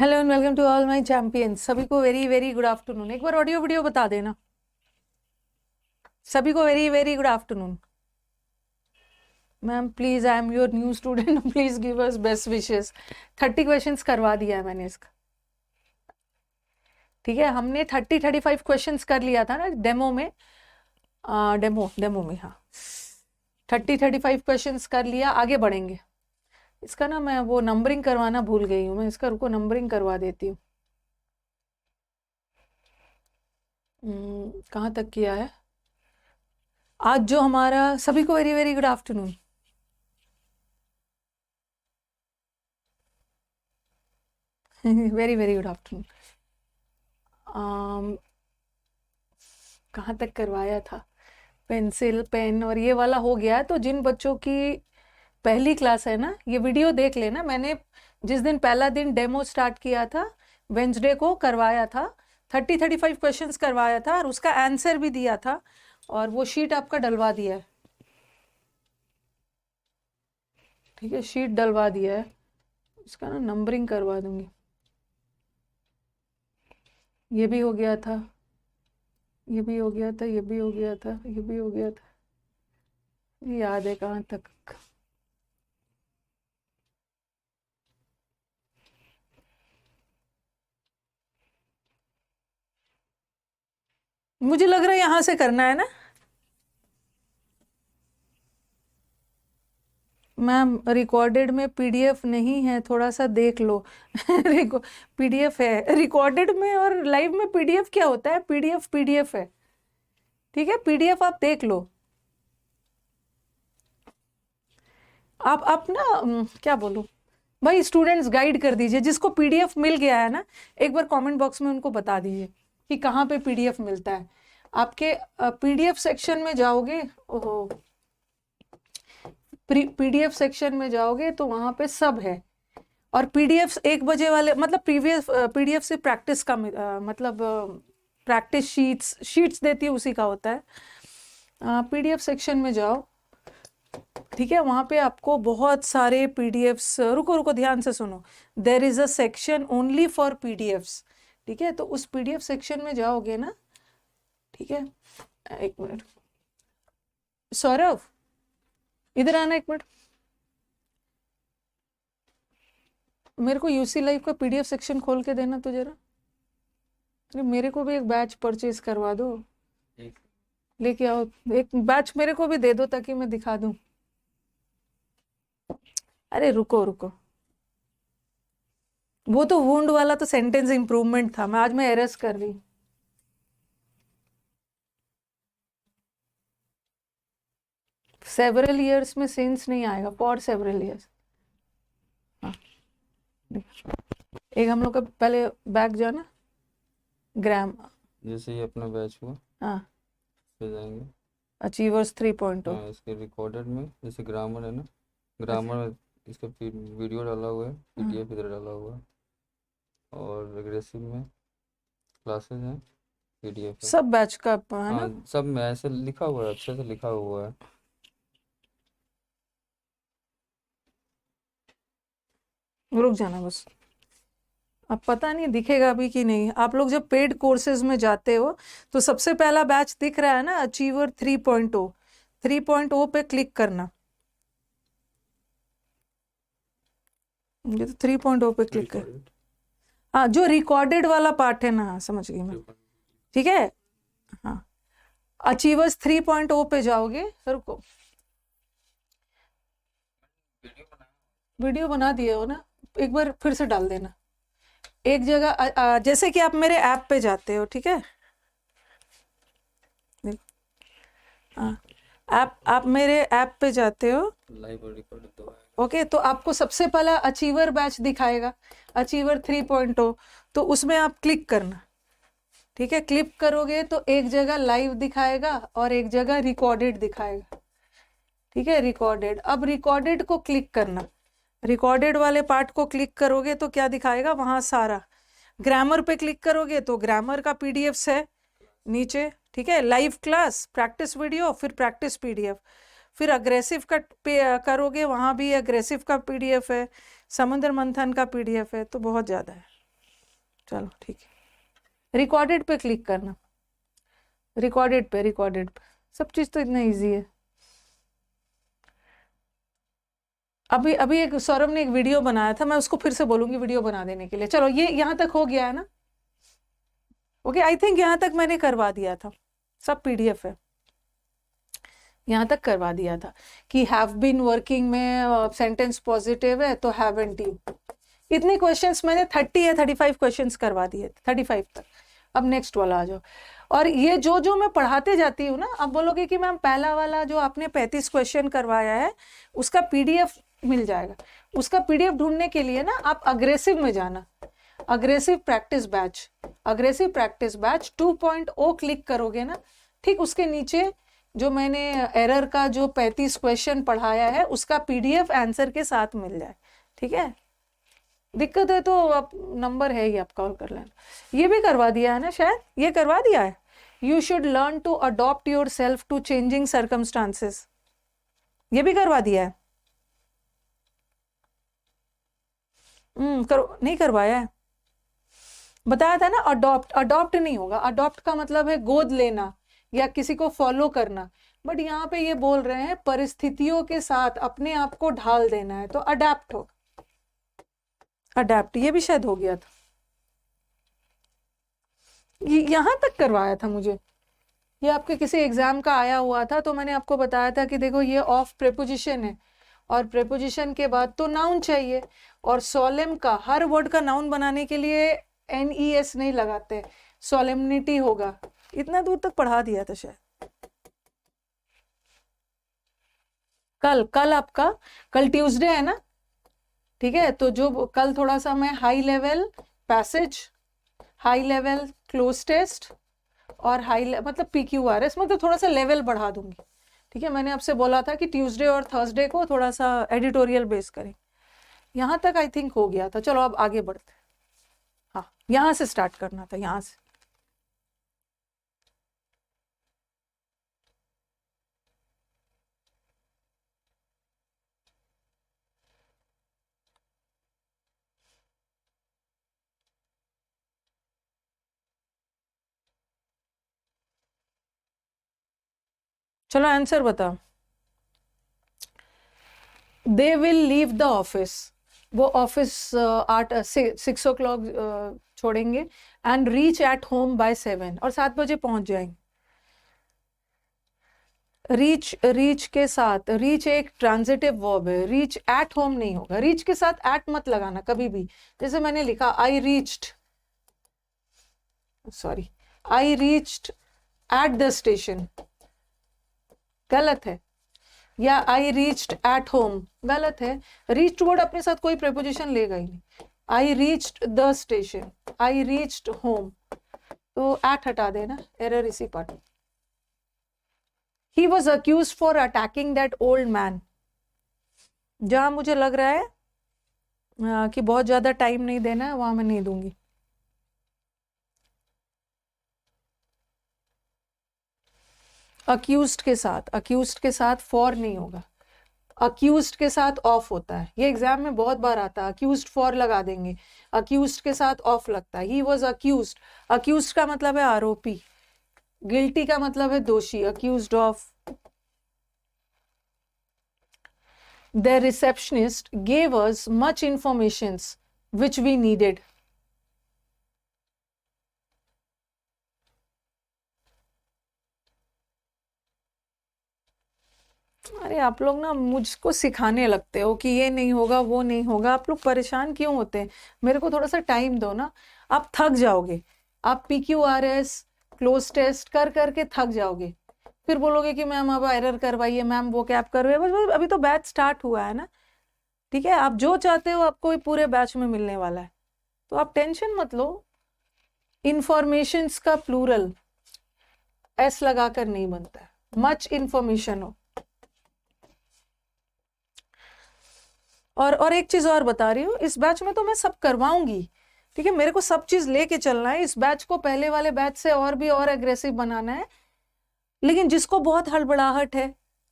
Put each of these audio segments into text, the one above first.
Hello and welcome to all my champions. सभी को very very good afternoon. एक बार audio video बता देना सभी को। Very very good afternoon ma'am. Please, I am your new student, please give us best wishes. 30 questions करवा दिया है मैंने इसका। ठीक है, हमने 35 क्वेश्चंस कर लिया था ना डेमो में। डेमो में हाँ 35 क्वेश्चंस कर लिया। आगे बढ़ेंगे। इसका ना मैं वो नंबरिंग करवाना भूल गई हूँ। मैं इसका रुको नंबरिंग करवा देती हूँ। कहाँ तक किया है आज जो हमारा। सभी को very very good afternoon. Very very good afternoon. कहाँ तक करवाया था? पेंसिल पेन और ये वाला हो गया है। तो जिन बच्चों की पहली क्लास है ना, ये वीडियो देख लेना। मैंने जिस दिन पहला दिन डेमो स्टार्ट किया था, वेंसडे को करवाया था। 35 क्वेश्चंस करवाया था और उसका आंसर भी दिया था और वो शीट आपका डलवा दिया है। ठीक है, शीट डलवा दिया है। इसका ना नंबरिंग करवा दूंगी। ये भी हो गया था, ये भी हो गया था, ये भी हो गया था, ये भी हो गया था। याद है कहाँ तक? मुझे लग रहा है यहां से करना है ना मैम। रिकॉर्डेड में पीडीएफ नहीं है, थोड़ा सा देख लो। पीडीएफ है रिकॉर्डेड में, और लाइव में पीडीएफ क्या होता है? पीडीएफ पीडीएफ है। ठीक है, पीडीएफ आप देख लो। आप ना क्या बोलूं भाई, स्टूडेंट्स गाइड कर दीजिए। जिसको पीडीएफ मिल गया है ना, एक बार कमेंट बॉक्स में उनको बता दीजिए कि कहाँ पे पीडीएफ मिलता है। आपके पीडीएफ सेक्शन में जाओगे। ओहो, पीडीएफ सेक्शन में जाओगे तो वहां पे सब है। और पीडीएफ 1 बजे वाले मतलब प्रीवियस पीडीएफ से प्रैक्टिस का मतलब प्रैक्टिस शीट्स देती है, उसी का होता है। पीडीएफ सेक्शन में जाओ। ठीक है, वहां पे आपको बहुत सारे पीडीएफ्स। रुको रुको, ध्यान से सुनो। There is a section only for PDFs. ठीक है, तो उस पीडीएफ सेक्शन में जाओगे ना। ठीक है, एक मिनट सौरभ, इधर आना एक मिनट। मेरे को यूसी लाइव का पीडीएफ सेक्शन खोल के देना तो जरा। अरे मेरे को भी एक बैच परचेज करवा दो। लेके आओ एक बैच, मेरे को भी दे दो ताकि मैं दिखा दूं। अरे रुको रुको, वो तो वुंड वाला तो सेंटेंस इंप्रूवमेंट था। मैं एरर्स कर रही। सेवरल ईयर्स में सेंस नहीं आएगा, फॉर सेवरल ईयर्स। हाँ, एक हम लोग का पहले बैक जाना ग्राम। जैसे ये अपना बैच हुआ, हाँ, फिर जाएंगे। अचीवर्स 3.0। हाँ, इसके रिकॉर्डेड में जैसे ग्रामर है ना, ग्रामर में इसका वीडियो डाला हुआ है, पीडीएफ इधर डाला हुआ है। और एग्रेसिव में क्लासेस हैं, पीडीएफ है। सब बैच का है हाँ, ना। सब में ऐसे लिखा हुआ है, अच्छे से लिखा हुआ है। रुक जाना बस। अब पता नहीं दिखेगा अभी कि नहीं। आप लोग जब पेड कोर्सेज में जाते हो तो सबसे पहला बैच दिख रहा है ना, अचीवर 3.0। 3.0 पे क्लिक करना। ये तो 3.0 पे क्लिक कर। हाँ, जो रिकॉर्डेड वाला पार्ट है ना, हाँ, समझ गई मैं। ठीक है, हाँ, अचीवर्स 3.0 पे जाओगे। रुको, वीडियो बना दिए हो ना, एक बार फिर से डाल देना एक जगह। जैसे कि आप मेरे ऐप पे जाते हो। ठीक है, आप मेरे ऐप पे जाते हो। लाइव और रिकॉर्डेड तो है। ओके, तो आपको सबसे पहला अचीवर बैच दिखाएगा, अचीवर 3.0। तो उसमें आप क्लिक करना। ठीक है, क्लिक करोगे तो एक जगह लाइव दिखाएगा और एक जगह रिकॉर्डेड दिखाएगा। ठीक है, रिकॉर्डेड। अब रिकॉर्डेड को क्लिक करना। रिकॉर्डेड वाले पार्ट को क्लिक करोगे तो क्या दिखाएगा वहां सारा। ग्रामर पे क्लिक करोगे तो ग्रामर का पीडीएफ है नीचे। ठीक है, लाइव क्लास, प्रैक्टिस वीडियो, फिर प्रैक्टिस पीडीएफ। फिर अग्रेसिव का करोगे, वहां भी अग्रेसिव का पीडीएफ है, समुद्र मंथन का पीडीएफ है। तो बहुत ज्यादा है। चलो ठीक है, रिकॉर्डेड पे क्लिक करना, रिकॉर्डेड पे सब चीज तो इतना इजी है। अभी अभी एक सौरभ ने एक वीडियो बनाया था, मैं उसको फिर से बोलूंगी वीडियो बना देने के लिए। चलो ये यहाँ तक हो गया है ना? ओके, आई थिंक यहाँ तक मैंने करवा दिया था, सब पीडीएफ है, यहाँ तक करवा दिया था कि हैव बीन वर्किंग में सेंटेंस पॉजिटिव है तो हैवंट यू। इतने क्वेश्चंस मैंने 30 या 35 क्वेश्चंस करवा दिए, 35 तक। अब नेक्स्ट वाला आ जाओ। और ये जो जो मैं पढ़ाते जाती हूँ ना, आप बोलोगे कि मैम पहला वाला जो आपने 35 क्वेश्चन करवाया है उसका पीडीएफ मिल जाएगा। उसका पीडीएफ ढूंढने के लिए ना आप अग्रेसिव में जाना, अग्रेसिव प्रैक्टिस बैच 2.0 क्लिक करोगे ना, ठीक उसके नीचे जो मैंने एरर का जो 35 क्वेश्चन पढ़ाया है उसका पीडीएफ आंसर के साथ मिल जाए। ठीक है, दिक्कत है तो आप नंबर है ही, आप कॉल कर लेना। ये भी करवा दिया है ना शायद, ये करवा दिया है। You should learn to adopt yourself to changing circumstances, ये भी करवा दिया है। नहीं करवाया है, बताया था ना। अडॉप्ट नहीं होगा, अडॉप्ट का मतलब है गोद लेना या किसी को फॉलो करना, बट यहाँ पे ये बोल रहे हैं परिस्थितियों के साथ अपने आप को ढाल देना है, तो अडेप्ट होगा। अडेप्ट ये भी शायद हो गया था, ये यहाँ तक करवाया था मुझे। ये आपके किसी एग्जाम का आया हुआ था, तो मैंने आपको बताया था कि देखो ये ऑफ प्रेपोजिशन है, और प्रेपोजिशन के बाद तो नाउन चाहिए, और सोलेम का हर वर्ड का नाउन बनाने के लिए NES नहीं लगाते, सोलेमनिटी होगा। इतना दूर तक पढ़ा दिया था शायद। कल आपका, कल ट्यूसडे है ना, ठीक है, तो जो कल थोड़ा सा मैं high level passage, high level cloze test और मतलब PQRS, मतलब थोड़ा सा लेवल बढ़ा दूंगी। ठीक है, मैंने आपसे बोला था कि ट्यूसडे और थर्सडे को थोड़ा सा एडिटोरियल बेस करें। यहाँ तक आई थिंक हो गया था। चलो अब आगे बढ़ते हैं। हाँ, यहाँ से स्टार्ट करना था, यहाँ से। चलो आंसर बताओ। They will leave the office, वो ऑफिस 6 o'clock छोड़ेंगे, and reach at home by 7, और 7 बजे पहुंच जाएंगे। रीच के साथ, रीच एक ट्रांजिटिव वर्ब है, रीच एट होम नहीं होगा। रीच के साथ एट मत लगाना कभी भी। जैसे मैंने लिखा I reached at the station, गलत है। या आई रीच्ड एट होम, गलत है। रीच्ड वर्ड अपने साथ कोई प्रेपोजिशन लेगा ही नहीं। I reached the station, I reached home, तो एट हटा देना, एरर इसी पार्ट में। He was accused for attacking that old man, जहां मुझे लग रहा है कि बहुत ज्यादा टाइम नहीं देना है, वहां मैं नहीं दूंगी। अक्यूज्ड के साथ फॉर नहीं होगा, अक्यूज्ड के साथ ऑफ होता है। ये एग्जाम में बहुत बार आता है, अक्यूज्ड फॉर लगा देंगे, अक्यूज्ड के साथ ऑफ लगता है। ही वॉज अक्यूज्ड, अक्यूज्ड का मतलब है आरोपी, गिल्टी का मतलब है दोषी, accused of. The receptionist gave us much information which we needed. अरे आप लोग ना मुझको सिखाने लगते हो कि ये नहीं होगा वो नहीं होगा, आप लोग परेशान क्यों होते हैं? मेरे को थोड़ा सा टाइम दो ना, आप थक जाओगे। आप PQRS क्लोज टेस्ट कर करके थक जाओगे, फिर बोलोगे कि मैम अब एरर करवाइए, मैम वो कैप करवाइए। बस अभी तो बैच स्टार्ट हुआ है ना, ठीक है। आप जो चाहते हो आपको पूरे बैच में मिलने वाला है, तो आप टेंशन मत लो। इंफॉर्मेशंस का प्लूरल S लगाकर नहीं बनता है, मच इंफॉर्मेशन हो। और एक चीज और बता रही हूँ, इस बैच में तो मैं सब करवाऊंगी, ठीक है। मेरे को सब चीज लेके चलना है। इस बैच को पहले वाले बैच से और भी और एग्रेसिव बनाना है। लेकिन जिसको बहुत हड़बड़ाहट है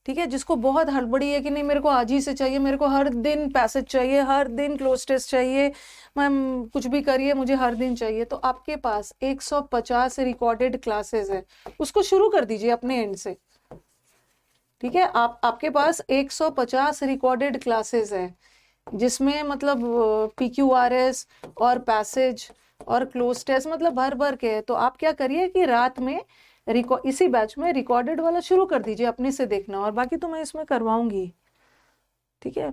ठीक है, जिसको बहुत हड़बड़ी है कि नहीं मेरे को आज ही से चाहिए, मेरे को हर दिन पैसेज चाहिए, हर दिन क्लोज टेस्ट चाहिए, मैम कुछ भी करिए मुझे हर दिन चाहिए, तो आपके पास 150 रिकॉर्डेड क्लासेस है, उसको शुरू कर दीजिए अपने एंड से। ठीक है, आपके पास 150 रिकॉर्डेड क्लासेस है, जिसमें मतलब PQRS और पैसेज और क्लोज टेस्ट मतलब भर भर के है। तो आप क्या करिए कि रात में इसी बैच में रिकॉर्डेड वाला शुरू कर दीजिए अपने से देखना, और बाकी तो मैं इसमें करवाऊंगी। ठीक है,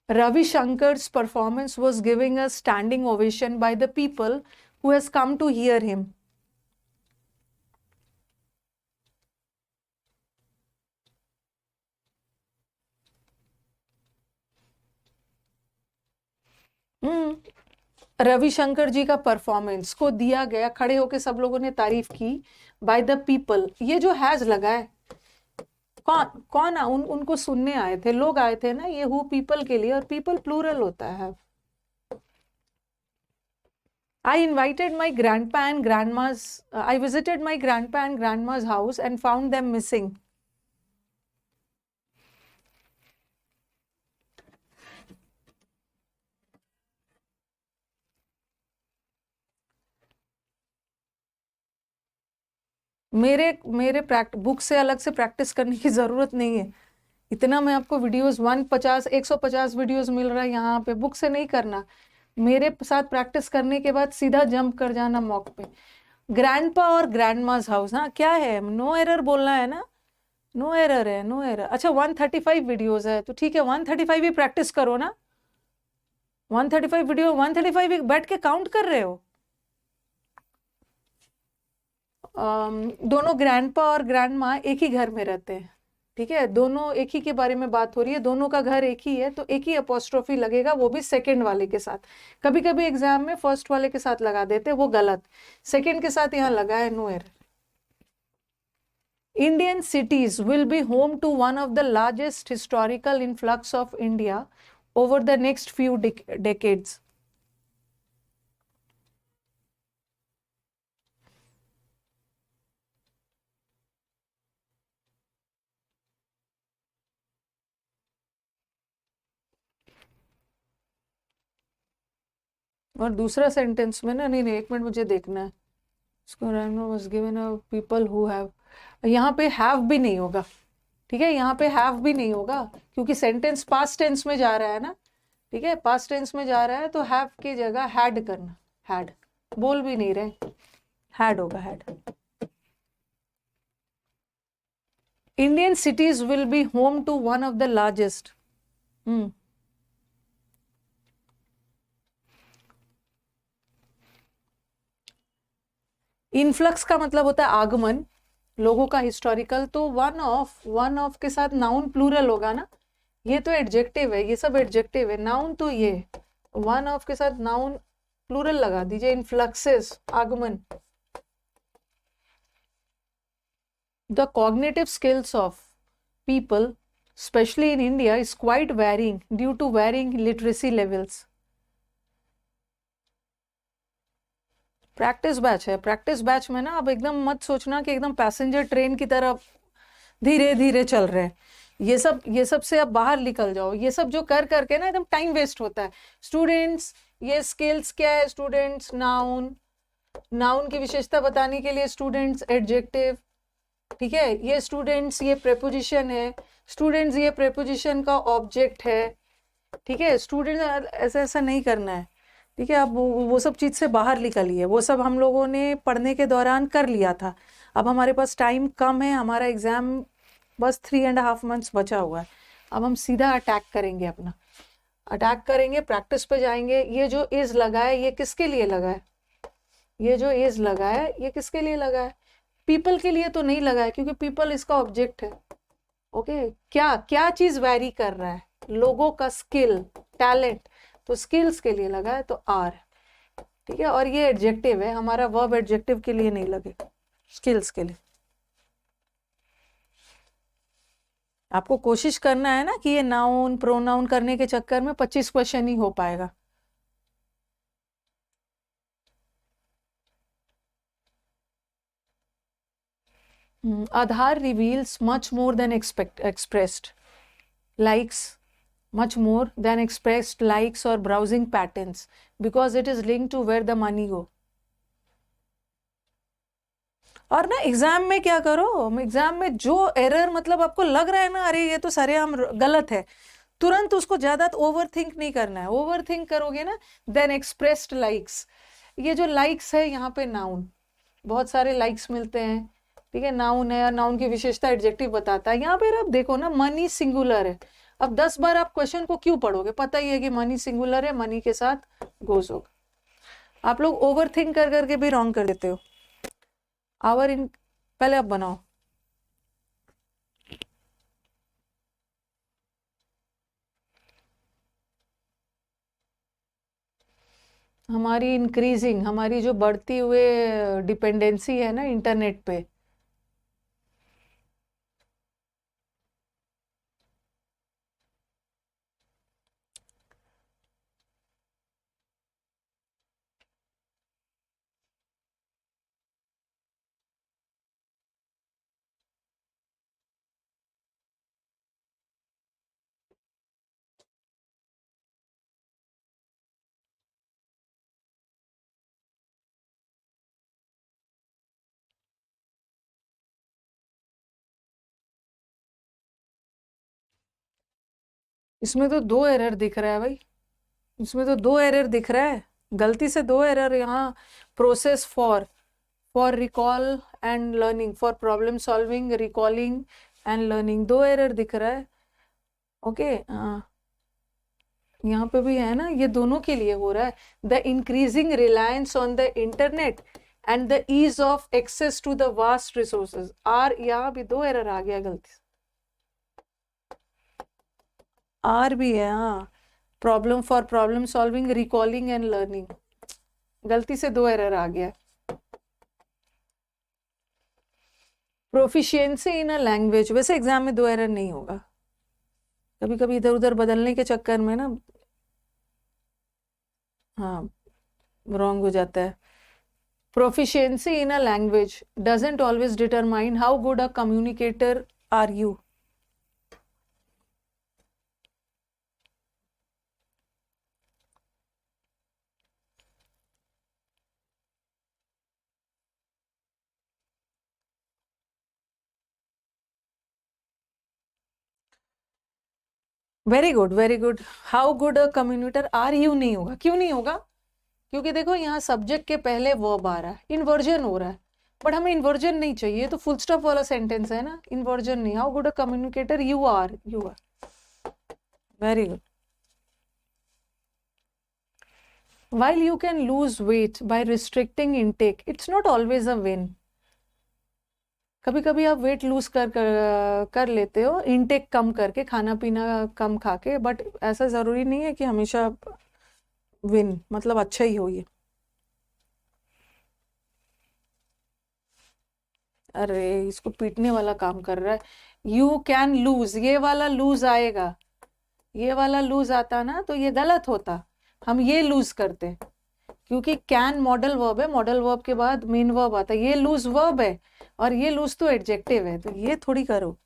Ravi Shankar's performance was giving a standing ovation by the people who has come to hear him. Ravishankar जी का परफॉर्मेंस को दिया गया, खड़े होके सब लोगों ने तारीफ की, बाय द पीपल। ये जो हैज लगा है, कौन कौन उनको सुनने आए थे, लोग आए थे ना, ये हु पीपल के लिए, और पीपल प्लूरल होता है। I invited my grandpa and grandma's, I visited my grandpa and grandma's house and found them missing. मेरे मेरे बुक से अलग से प्रैक्टिस करने की ज़रूरत नहीं है, इतना मैं आपको वीडियोस 150 वीडियोस मिल रहा है यहाँ पे, बुक से नहीं करना, मेरे साथ प्रैक्टिस करने के बाद सीधा जंप कर जाना मॉक पे। ग्रैंडपा और ग्रैंडमास हाउस, हाँ क्या है, नो एरर बोलना है ना, नो एरर है, नो एरर। अच्छा 135 वीडियोस है तो ठीक है, 135 ही प्रैक्टिस करो ना, 135 वीडियो, 135 बैठ के काउंट कर रहे हो। दोनों ग्रैंडपा और ग्रैंडमा एक ही घर में रहते हैं, ठीक है, दोनों एक ही के बारे में बात हो रही है, दोनों का घर एक ही है, तो एक ही अपोस्ट्रोफी लगेगा, वो भी सेकंड वाले के साथ। कभी कभी एग्जाम में फर्स्ट वाले के साथ लगा देते हैं, वो गलत, सेकंड के साथ यहाँ लगा है, no error. Indian cities will be home to one of the largest historical influx of India over the next few decades. और दूसरा सेंटेंस में ना, नहीं नहीं एक मिनट मुझे देखना है इसको, was given a people who have, यहाँ पे have भी नहीं होगा, ठीक है, यहाँ पे have भी नहीं होगा क्योंकि सेंटेंस पास्ट टेंस में जा रहा है ना, ठीक है, पास्ट टेंस में जा रहा है, तो have की जगह had करना, had बोल भी नहीं रहे, had होगा, had। Indian cities will be home to one of the largest, influx का मतलब होता है आगमन लोगों का, हिस्टोरिकल, तो वन ऑफ के साथ नाउन प्लूरल होगा ना, ये तो एडजेक्टिव है, ये सब एडजेक्टिव है, नाउन तो ये वन ऑफ के साथ नाउन प्लूरल लगा दीजिए, इनफ्लक्सेस, आगमन। The cognitive skills of people, especially in India, is quite varying due to varying literacy levels. Practice batch है, प्रैक्टिस बैच में ना अब एकदम मत सोचना कि एकदम पैसेंजर ट्रेन की तरह धीरे धीरे चल रहे हैं, ये सब से अब बाहर निकल जाओ, ये सब जो कर करके ना एकदम टाइम वेस्ट होता है। स्टूडेंट्स, ये स्किल्स क्या है स्टूडेंट्स, नाउन, नाउन की विशेषता बताने के लिए स्टूडेंट्स एडजेक्टिव, ठीक है, ये स्टूडेंट्स ये प्रेपोजिशन है, स्टूडेंट्स ये प्रेपोजिशन का ऑब्जेक्ट है, ठीक है, स्टूडेंट ऐसा ऐसा नहीं करना है, ठीक है। अब वो सब चीज़ से बाहर निकलिए, वो सब हम लोगों ने पढ़ने के दौरान कर लिया था, अब हमारे पास टाइम कम है, हमारा एग्ज़ाम बस 3.5 मंथ्स बचा हुआ है, अब हम सीधा अटैक करेंगे, अपना अटैक करेंगे, प्रैक्टिस पे जाएंगे। ये जो इज लगा है ये किसके लिए लगा है, ये जो इज लगा है ये किसके लिए लगा है, पीपल के लिए तो नहीं लगा है क्योंकि पीपल इसका ऑब्जेक्ट है, ओके। क्या क्या चीज़ वैरी कर रहा है, लोगों का स्किल, टैलेंट, तो स्किल्स के लिए लगा है तो आर, ठीक है, और ये एडजेक्टिव है, हमारा वर्ब एडजेक्टिव के लिए नहीं लगेगा, स्किल्स के लिए। आपको कोशिश करना है ना कि ये नाउन प्रोनाउन करने के चक्कर में 25 क्वेश्चन ही हो पाएगा। Aadhaar reveals much more than expressed likes, much more than expressed likes or browsing patterns, because it is linked to where the money go. और ना एग्जाम में क्या करो, एग्जाम में जो एरर मतलब आपको लग रहा है ना, अरे ये तो सरेआम गलत है, तुरंत उसको ज्यादा ओवर थिंक नहीं करना है. ओवर थिंक करोगे ना, देन एक्सप्रेस्ड लाइक्स, ये जो लाइक्स है यहाँ पे नाउन, बहुत सारे लाइक्स मिलते हैं, ठीक है, नाउन है, और नाउन की विशेषता एडजेक्टिव बताता है. यहाँ पे आप देखो ना, मनी सिंगुलर है. अब 10 बार आप क्वेश्चन को क्यों पढ़ोगे, पता ही है कि मनी सिंगुलर है, मनी के साथ गोज होगा. आप लोग ओवर थिंक कर करके भी रॉन्ग कर देते हो. आवर इन, पहले आप बनाओ. हमारी इंक्रीजिंग, हमारी जो बढ़ती हुए डिपेंडेंसी है ना इंटरनेट पे, इसमें तो 2 एरर दिख रहा है भाई, इसमें तो 2 एरर दिख रहा है, गलती से 2 एरर यहाँ. Process for recall and learning, for problem solving, recalling and learning, 2 error दिख रहा है. ओके, यहाँ पे भी है ना, ये दोनों के लिए हो रहा है. The increasing reliance on the internet and the ease of access to the vast resources are, यहाँ भी 2 एरर आ गया गलती से. आर भी है, हाँ, problem for problem solving, recalling and learning, गलती से 2 एरर आ गया. प्रोफिशिएंसी इन अ लैंग्वेज, वैसे एग्जाम में 2 एरर नहीं होगा, कभी कभी इधर उधर बदलने के चक्कर में ना, हाँ, रॉन्ग हो जाता है. Proficiency in a language doesn't always determine how good a communicator are you. Very good, very good. How good a communicator are you नहीं होगा. क्यों नहीं होगा? क्योंकि देखो यहाँ सब्जेक्ट के पहले वर्ब आ रहा है, इन्वर्जन हो रहा है, बट हमें इन्वर्जन नहीं चाहिए, तो फुल स्टॉप वाला सेंटेंस है ना, इन्वर्जन नहीं. How good a communicator you are, you are. Very good. While you can lose weight by restricting intake, it's not always a win. कभी कभी आप वेट लूज कर लेते हो इनटेक कम करके, खाना पीना कम खा के, बट ऐसा जरूरी नहीं है कि हमेशा विन मतलब अच्छा ही हो ये. अरे इसको पीटने वाला काम कर रहा है. यू कैन लूज, ये वाला लूज आएगा, ये वाला लूज आता ना तो ये गलत होता, हम ये लूज करते, क्योंकि कैन मॉडल वर्ब है, मॉडल वर्ब के बाद मेन वर्ब आता है, ये लूज वर्ब है और ये लूज तो एडजेक्टिव है, तो ये थोड़ी करो.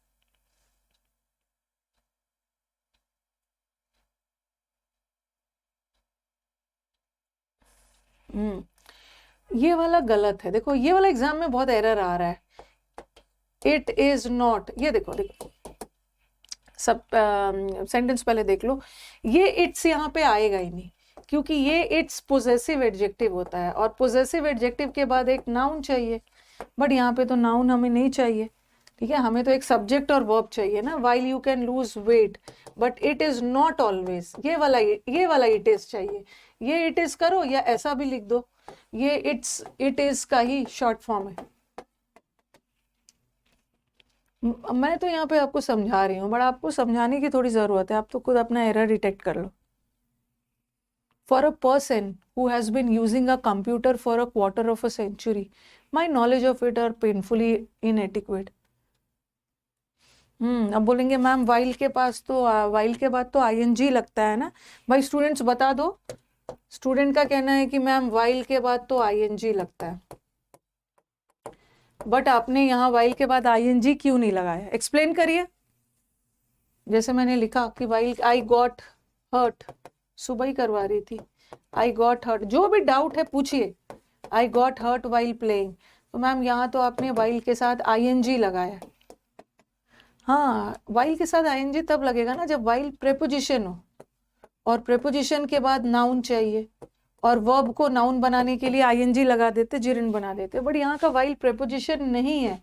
ये वाला गलत है. देखो ये वाला एग्जाम में बहुत एरर आ रहा है. इट इज नॉट, ये देखो देखो सब सेंटेंस पहले देख लो, ये इट्स यहाँ पे आएगा ही नहीं, क्योंकि ये इट्स पोजेसिव एडजेक्टिव होता है, और पोजेसिव एडजेक्टिव के बाद एक नाउन चाहिए, बट यहाँ पे तो नाउन हमें नहीं चाहिए. ठीक है, हमें तो एक सब्जेक्ट और वर्ब चाहिए ना. While you can lose weight but it is not always, ये वाला इट इज चाहिए. ये इट इज करो या ऐसा भी लिख दो, ये इट इज का ही शॉर्ट फॉर्म है. मैं तो यहाँ पे आपको समझा रही हूँ, बट आपको समझाने की थोड़ी जरूरत है, आप तो खुद अपना एरर डिटेक्ट कर लो. For a person who has been using a computer for a quarter of a century, my knowledge of it are painfully inadequate. अब बोलेंगे मैम वाइल के पास तो वाइल के बाद तो आईएनजी लगता है ना. भाई स्टूडेंट्स बता दो, स्टूडेंट का कहना है कि मैम वाइल के बाद तो आईएनजी लगता है. बट आपने यहाँ वाइल के बाद आईएनजी क्यों नहीं लगाया, एक्सप्लेन करिए। जैसे मैंने लिखा कि वाइल आई गॉट हर्ट, सुबह ही करवा रही थी, आई गॉट हर्ट, जो भी डाउट है पूछिए, I got hurt while playing. तो मैम यहाँ तो आपने वाइल के साथ आईएनजी लगाया। हाँ, वाइल के साथ आईएनजी तब लगेगा ना जब वाइल प्रेपोजिशन हो, और प्रेपोजिशन के बाद नाउन चाहिए, और वर्ब को नाउन बनाने के लिए आईएनजी लगा देते, जिरन बना देते। बट यहाँ का वाइल प्रेपोजिशन नहीं है।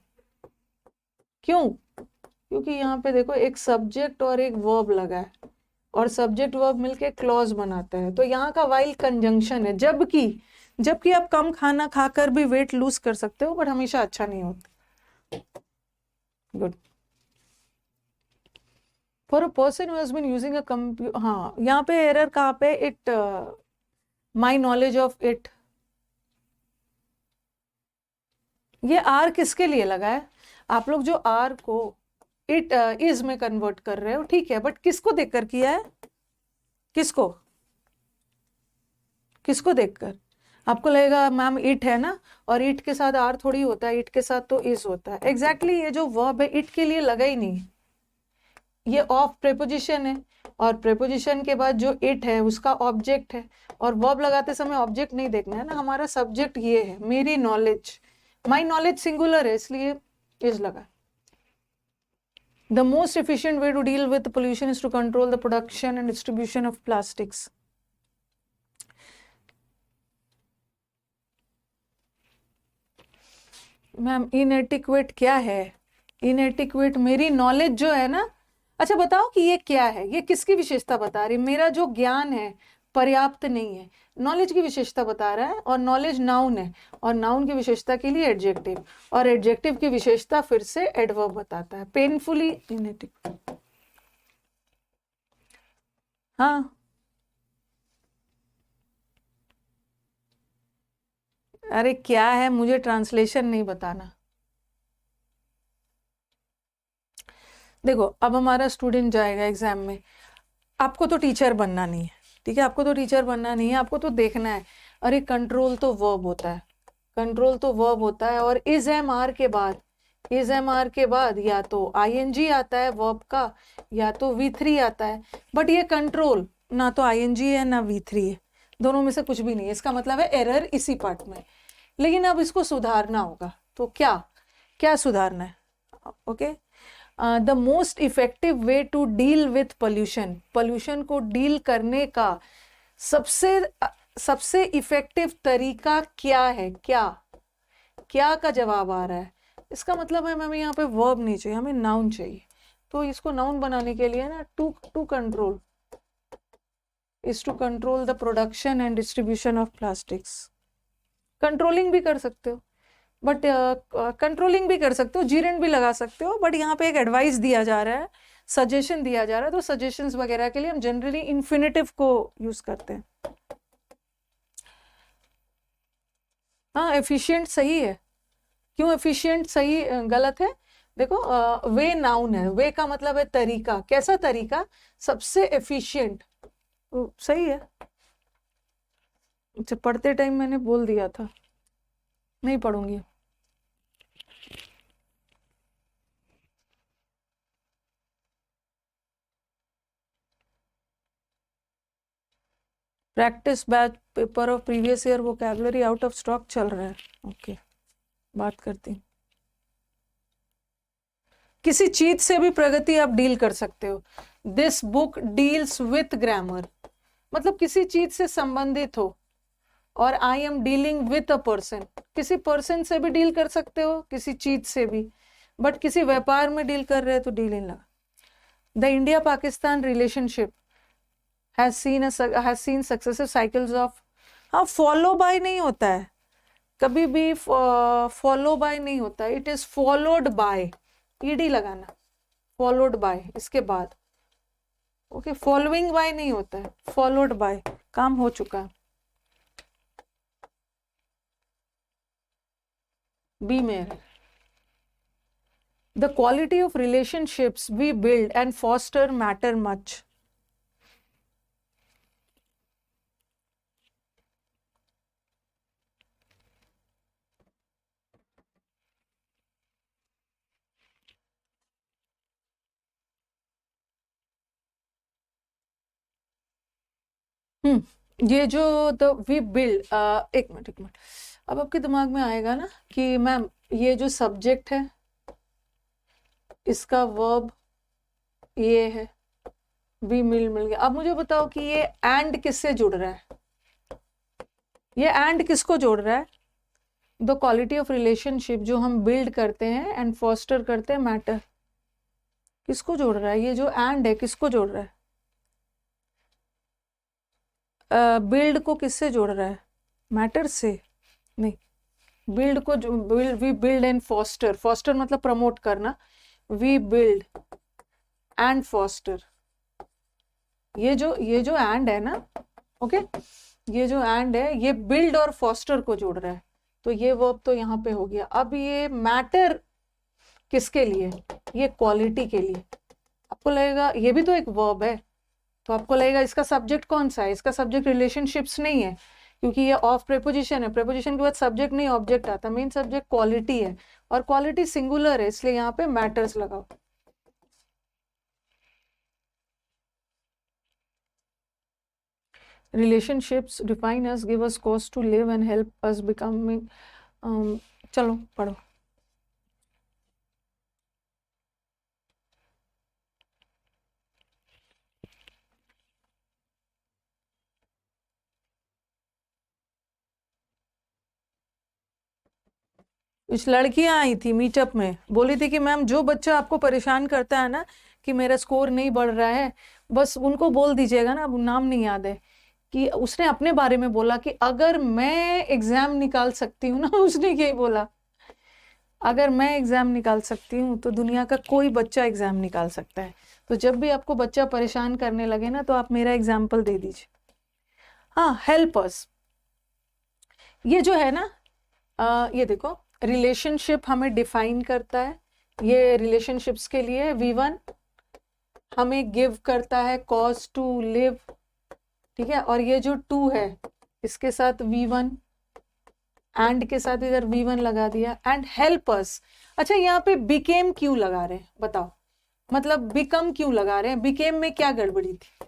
क्यों? क्योंकि यहाँ पे देखो एक सब्जेक्ट और एक वर्ब लगा है, और सब्जेक्ट वर्ब मिलके क्लॉज बनाता है। तो यहाँ का वाइल कंजंक्शन है। जबकि आप कम खाना खाकर भी वेट लूज कर सकते हो, बट हमेशा अच्छा नहीं होता। Good. For a person who has been using a computer, हाँ यहाँ पे एरर कहाँ पे, it my knowledge of it, ये आर किसके लिए लगा है? आप लोग जो आर को इट इज में कन्वर्ट कर रहे हो, ठीक है, बट किसको देखकर किया है? किसको किसको देखकर? आपको लगेगा मैम इट है ना, और इट के साथ आर थोड़ी होता है, इट के साथ तो इज होता है। एग्जैक्टली ये जो वर्ब है इट के लिए लगा ही नहीं, ये ऑफ प्रेपोजिशन है, और प्रेपोजिशन के बाद जो इट है उसका ऑब्जेक्ट है, और वर्ब लगाते समय ऑब्जेक्ट नहीं देखना है ना, हमारा सब्जेक्ट ये है, मेरी नॉलेज, माई नॉलेज सिंगुलर है इसलिए इज लगा। The most efficient way to deal with pollution is to control the production and distribution of plastics. Ma'am inadequate क्या है? इनएटिक्वेट मेरी नॉलेज जो है ना, अच्छा बताओ कि ये क्या है, ये किसकी विशेषता बता रही है? मेरा जो ज्ञान है पर्याप्त नहीं है, नॉलेज की विशेषता बता रहा है, और नॉलेज नाउन है, और नाउन की विशेषता के लिए एडजेक्टिव, और एडजेक्टिव की विशेषता फिर से एडवर्ब बताता है। पेनफुली इनएटिक्वेट, हाँ अरे क्या है, मुझे ट्रांसलेशन नहीं बताना। देखो अब हमारा स्टूडेंट जाएगा एग्जाम में, आपको तो टीचर बनना नहीं है, ठीक है, आपको तो टीचर बनना नहीं है, आपको तो देखना है, अरे कंट्रोल तो वर्ब होता है, कंट्रोल तो वर्ब होता है, और इज एम आर के बाद, इज एम आर के बाद या तो आईएनजी आता है वर्ब का, या तो V3 आता है। बट ये कंट्रोल ना तो आईएनजी है ना V3 है, दोनों में से कुछ भी नहीं है। इसका मतलब है एरर इसी पार्ट में। लेकिन अब इसको सुधारना होगा, तो क्या क्या सुधारना है? Okay, the most effective way to deal with pollution, pollution को डील करने का सबसे इफेक्टिव तरीका क्या है? क्या का जवाब आ रहा है? इसका मतलब है हमें यहाँ पे वर्ब नहीं चाहिए, हमें नाउन चाहिए। तो इसको नाउन बनाने के लिए ना to control is to control the production and distribution of plastics. Controlling भी कर सकते हो, बट कंट्रोलिंग भी कर सकते हो, जीरेंट भी लगा सकते हो, बट यहाँ पे एक एडवाइस दिया जा रहा है, सजेशन दिया जा रहा है, तो सजेशंस वगैरह के लिए हम जनरली इन्फिनेटिव को यूज करते हैं। हाँ एफिशिएंट सही है, क्यों एफिशिएंट सही गलत है? देखो वे नाउन है, वे का मतलब है तरीका, कैसा तरीका? सबसे एफिशिएंट, सही है। अच्छा पढ़ते टाइम मैंने बोल दिया था, नहीं पढ़ूंगी। Practice batch paper of previous year vocabulary out of stock चल रहा है। ओके बात करती हूँ। किसी चीज से भी प्रगति आप डील कर सकते हो। This book deals with grammar, मतलब किसी चीज से संबंधित हो, और I am dealing with a person, किसी पर्सन से भी डील कर सकते हो, किसी चीज से भी, बट किसी व्यापार में डील कर रहे हो तो डील इन लगा। The India Pakistan relationship has seen successive cycles of, हाँ फॉलो बाय नहीं होता है कभी भी, फॉलो बाय नहीं होता है, it is followed by, ED लगाना, फॉलोड बाय इसके बाद। ओके फॉलोइंग बाय नहीं होता है, फॉलोड बाय, काम हो चुका है। बी में the quality of relationships we build and foster matter much. ये जो द वी बिल्ड, एक मिनट, अब आपके दिमाग में आएगा ना कि मैम ये जो सब्जेक्ट है इसका वर्ब ये है, वी मिल गया। अब मुझे बताओ कि ये एंड किससे जुड़ रहा है, ये एंड किसको जोड़ रहा है? द क्वालिटी ऑफ रिलेशनशिप जो हम बिल्ड करते हैं एंड फॉस्टर करते हैं, मैटर किसको जोड़ रहा है? ये जो एंड है किसको जोड़ रहा है? बिल्ड को किससे जोड़ रहा है? मैटर से नहीं, बिल्ड को जो we build and foster, foster मतलब प्रमोट करना, वी बिल्ड एंड फॉस्टर, ये जो एंड है ना, ओके, ये जो एंड है ये बिल्ड और फॉस्टर को जोड़ रहा है, तो ये वर्ब तो यहाँ पे हो गया। अब ये मैटर किसके लिए? ये क्वालिटी के लिए। आपको लगेगा ये भी तो एक वर्ब है, तो आपको लगेगा इसका सब्जेक्ट कौन सा है? इसका सब्जेक्ट रिलेशनशिप्स नहीं है, क्योंकि ये ऑफ प्रेपोजिशन है, प्रेपोजिशन के बाद सब्जेक्ट नहीं ऑब्जेक्ट आता, मेन सब्जेक्ट क्वालिटी है, और क्वालिटी सिंगुलर है, इसलिए यहाँ पे मैटर्स लगाओ। relationships define us, give us cause to live and help us becoming चलो पढ़ो। कुछ लड़कियां आई थी मीटअप में, बोली थी कि मैम जो बच्चा आपको परेशान करता है ना कि मेरा स्कोर नहीं बढ़ रहा है, बस उनको बोल दीजिएगा ना, अब नाम नहीं याद है, कि उसने अपने बारे में बोला कि अगर मैं एग्जाम निकाल सकती हूँ ना उसने यही बोला, अगर मैं एग्जाम निकाल सकती हूँ तो दुनिया का कोई बच्चा एग्जाम निकाल सकता है। तो जब भी आपको बच्चा परेशान करने लगे ना तो आप मेरा एग्जाम्पल दे दीजिए। हाँ, हेल्प अस, ये जो है ना, ये देखो रिलेशनशिप हमें डिफाइन करता है, ये रिलेशनशिप्स के लिए V1 हमें गिव करता है कॉज टू लिव, ठीक है, और ये जो 2 है इसके साथ V1 एंड के साथ इधर V1 लगा दिया, एंड हेल्प अस। अच्छा, यहाँ पे बिकेम क्यों लगा रहे हैं बताओ, मतलब बिकम क्यों लगा रहे हैं? बिकेम में क्या गड़बड़ी थी?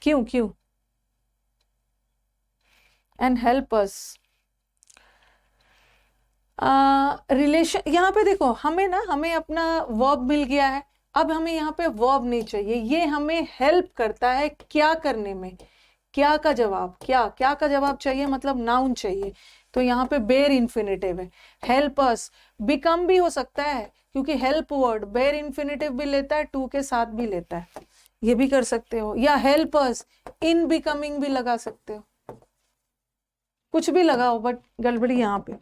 क्यों क्यों? एंड हेल्प अस, रिलेशन, यहाँ पे देखो हमें ना, हमें अपना वर्ब मिल गया है, अब हमें यहाँ पे वर्ब नहीं चाहिए, ये हमें हेल्प करता है क्या करने में? क्या का जवाब, क्या का जवाब चाहिए, मतलब नाउन चाहिए, तो यहाँ पे बेयर इन्फिनेटिव है। हेल्प अस, बिकम भी हो सकता है क्योंकि हेल्प वर्ड बेयर इन्फिनेटिव भी लेता है, टू के साथ भी लेता है, ये भी कर सकते हो, या हेल्प अस इन बिकमिंग भी लगा सकते हो, कुछ भी लगाओ, बट गड़बड़ी यहाँ पे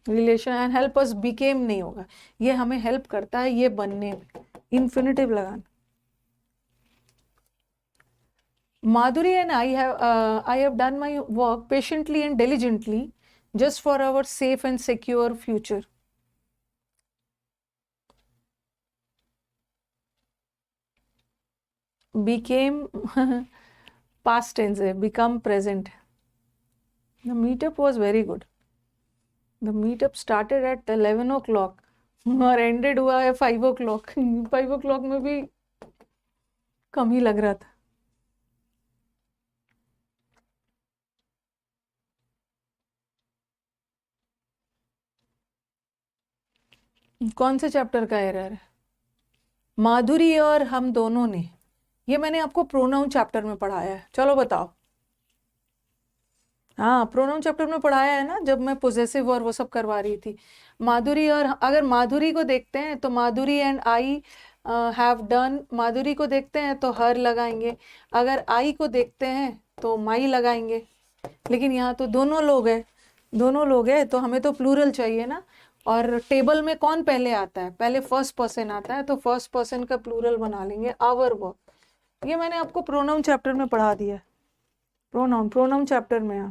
relation and help us became नहीं होगा, ये हमें हेल्प करता है ये बनने में, इन्फिनेटिव लगाना। Madhuri and I have done my work patiently and diligently just for our safe and secure future. Became past tense है, become present. The meetup was very good. The meetup started at 11 o'clock और ended हुआ है 5 o'clock. 5 o'clock में भी कम ही लग रहा था। कौन से चैप्टर का एरर है? माधुरी और हम दोनों ने, ये मैंने आपको प्रोनाउन चैप्टर में पढ़ाया है, चलो बताओ। हाँ, प्रोनाउन चैप्टर में पढ़ाया है ना, जब मैं पोजेसिव और वो सब करवा रही थी। माधुरी और, अगर माधुरी को देखते हैं तो माधुरी एंड आई हैव डन, माधुरी को देखते हैं तो हर लगाएंगे, अगर आई को देखते हैं तो माई लगाएंगे, लेकिन यहाँ तो दोनों लोग हैं, दोनों लोग हैं तो हमें तो प्लूरल चाहिए ना, और टेबल में कौन पहले आता है? पहले फर्स्ट पर्सन आता है, तो फर्स्ट पर्सन का प्लूरल बना लेंगे आवर वर्क। ये मैंने आपको प्रोनाउन चैप्टर में पढ़ा दिया है, प्रोनाउन चैप्टर में है।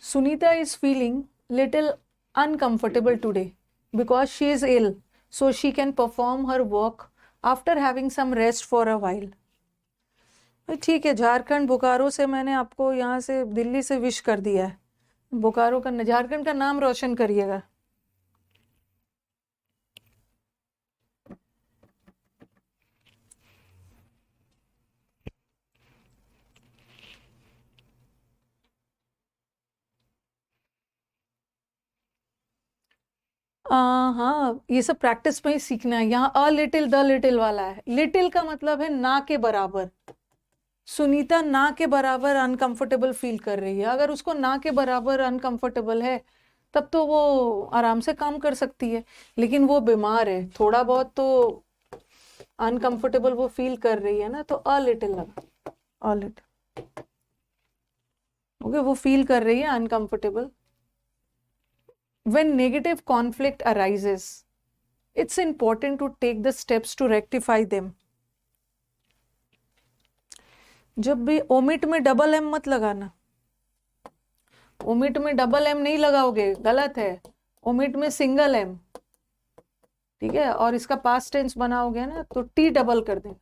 Sunita is feeling little uncomfortable today because she is ill, so she can perform her work after having some rest for a while. ठीक है, झारखंड बोकारो से मैंने आपको यहाँ से दिल्ली से विश कर दिया है, बोकारो का, झारखंड का नाम रोशन करिएगा। हाँ, ये सब प्रैक्टिस में ही सीखना है। यहाँ अ लिटिल द लिटिल वाला है। लिटिल का मतलब है ना के बराबर। सुनीता ना के बराबर अनकंफर्टेबल फील कर रही है। अगर उसको ना के बराबर अनकंफर्टेबल है तब तो वो आराम से काम कर सकती है, लेकिन वो बीमार है, थोड़ा बहुत तो अनकंफर्टेबल वो फील कर रही है ना, तो अ लिटिल लगा, अ लिटिल। ओके, वो फील कर रही है uncomfortable. When negative conflict arises, it's important to take the steps to rectify them. जब भी ओमिट में डबल एम मत लगाना। ओमिट में डबल एम नहीं लगाओगे, गलत है। ओमिट में सिंगल एम, ठीक है। और इसका पास्ट टेंस बनाओगे ना तो टी डबल कर दें।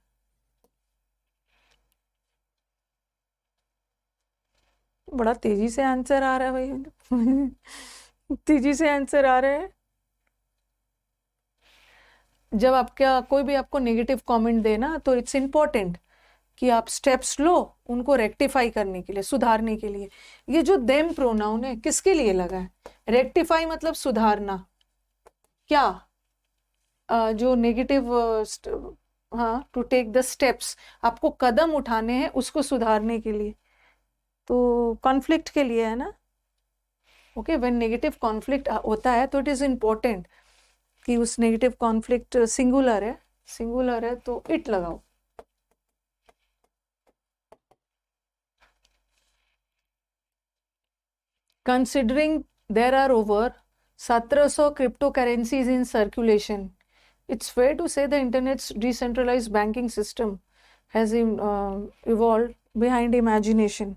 बड़ा तेजी से आंसर आ रहा है भाई। तेजी से आंसर आ रहे हैं। जब आपका कोई भी आपको नेगेटिव कमेंट दे ना, तो इट्स इम्पोर्टेंट कि आप स्टेप्स लो उनको रेक्टिफाई करने के लिए, सुधारने के लिए। ये जो देम प्रोनाउन है किसके लिए लगा है? रेक्टिफाई मतलब सुधारना। क्या? जो नेगेटिव, हाँ, टू टेक द स्टेप्स, आपको कदम उठाने हैं उसको सुधारने के लिए, तो कॉन्फ्लिक्ट के लिए है ना। ओके, व्हेन नेगेटिव कॉन्फ्लिक्ट होता है तो इट इज इम्पोर्टेंट कि उस नेगेटिव कॉन्फ्लिक्ट सिंगुलर है, सिंगुलर है तो इट लगाओ। Considering there are over 1700 cryptocurrencies in circulation, it's fair to say the internet's decentralized banking system has evolved behind imagination.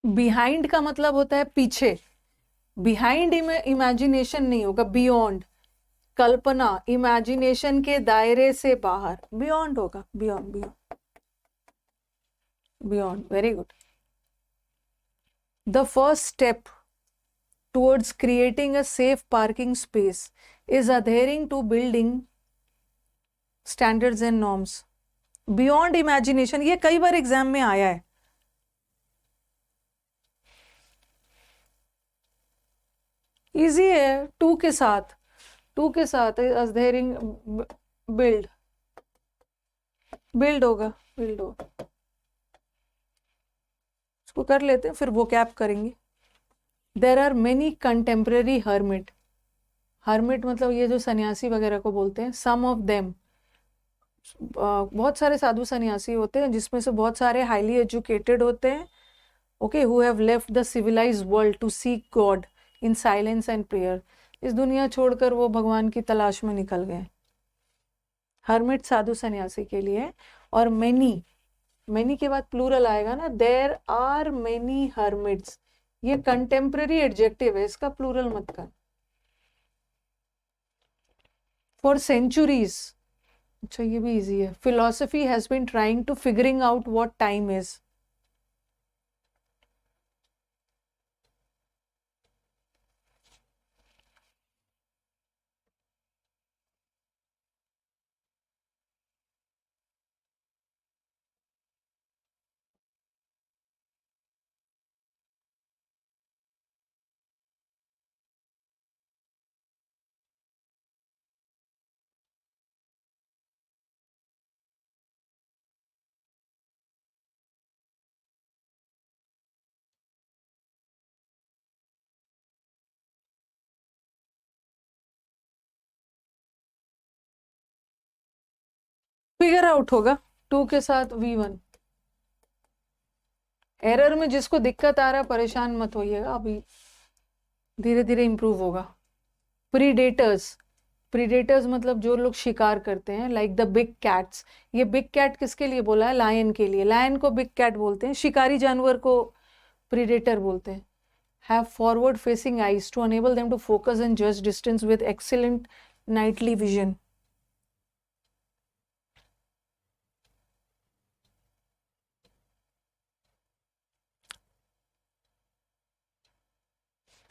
Behind का मतलब होता है पीछे। Behind इमेजिनेशन नहीं होगा, बियॉन्ड, कल्पना, इमेजिनेशन के दायरे से बाहर, बियॉन्ड होगा, beyond, beyond, beyond. Very good. The first step towards creating a safe parking space is adhering to building standards and norms. Beyond imagination, ये कई बार एग्जाम में आया है। इजी है, टू के साथ, टू के साथ adhering, build, बिल्ड होगा, बिल्ड होगा। इसको कर लेते हैं, फिर वो कैप करेंगे। There are many contemporary hermit. Hermit मतलब ये जो सन्यासी वगैरह को बोलते हैं। सम ऑफ देम, बहुत सारे साधु सन्यासी होते हैं जिसमें से बहुत सारे हाईली एजुकेटेड होते हैं, okay, who have left the civilised world to seek God in silence and prayer. इस दुनिया छोड़कर वो भगवान की तलाश में निकल गए। हर्मिट साधु सन्यासी के लिए। और मेनी, मेनी के बाद प्लूरल आएगा ना, देर आर मेनी हर्मिट्स। ये कंटेम्प्रेरी एडजेक्टिव है, इसका प्लूरल मत कर। फॉर सेंचुरीज, अच्छा ये भी इजी है। Philosophy has been trying to figuring out what time is. Figure out होगा टू के साथ V1। एरर में जिसको दिक्कत आ रहा है परेशान मत होइएगा, अभी धीरे धीरे इम्प्रूव होगा। प्रीडेटर्स, प्रीडेटर्स मतलब जो लोग शिकार करते हैं, लाइक द बिग कैट्स। ये बिग कैट किसके लिए बोला है? लायन के लिए। लायन को बिग कैट बोलते हैं, शिकारी जानवर को प्रीडेटर बोलते हैं। Have forward facing eyes to enable them to focus and जज distance with excellent nightly vision.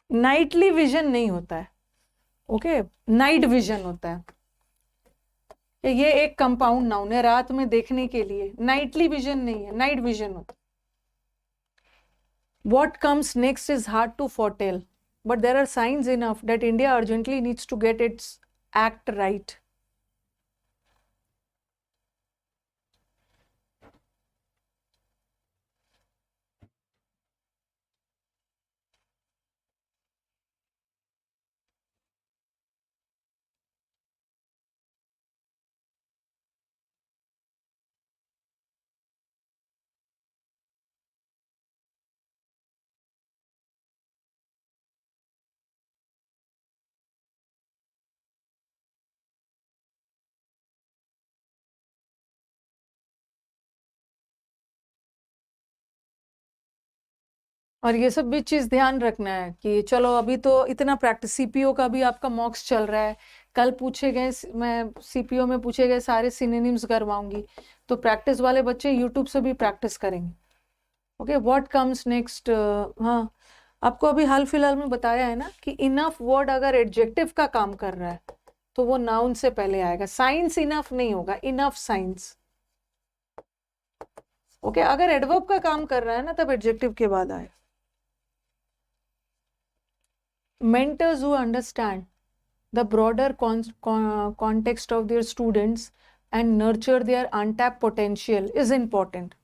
Nightly vision नहीं होता है, ओके, नाइट विजन होता है। ये एक कंपाउंड नाउन है, रात में देखने के लिए। नाइटली विजन नहीं है, नाइट विजन होता है। What comes next is hard to foretell, but there are signs enough that India urgently needs to get its act right. और ये सब भी चीज ध्यान रखना है कि चलो अभी तो इतना प्रैक्टिस, सीपीओ का भी आपका मॉक्स चल रहा है, कल पूछे गए, मैं सीपीओ में पूछे गए सारे सिनोनिम्स करवाऊंगी, तो प्रैक्टिस वाले बच्चे यूट्यूब से भी प्रैक्टिस करेंगे। Okay, what comes next. हाँ, आपको अभी हाल फिलहाल में बताया है ना कि इनफ वर्ड अगर एडजेक्टिव का काम कर रहा है तो वो नाउन से पहले आएगा। साइंस इनफ नहीं होगा, इनफ साइंस। ओके, अगर एडवर्ब का काम कर रहा है ना तब एडजेक्टिव के बाद आए। Mentors who understand the broader context of their students and nurture their untapped potential is important.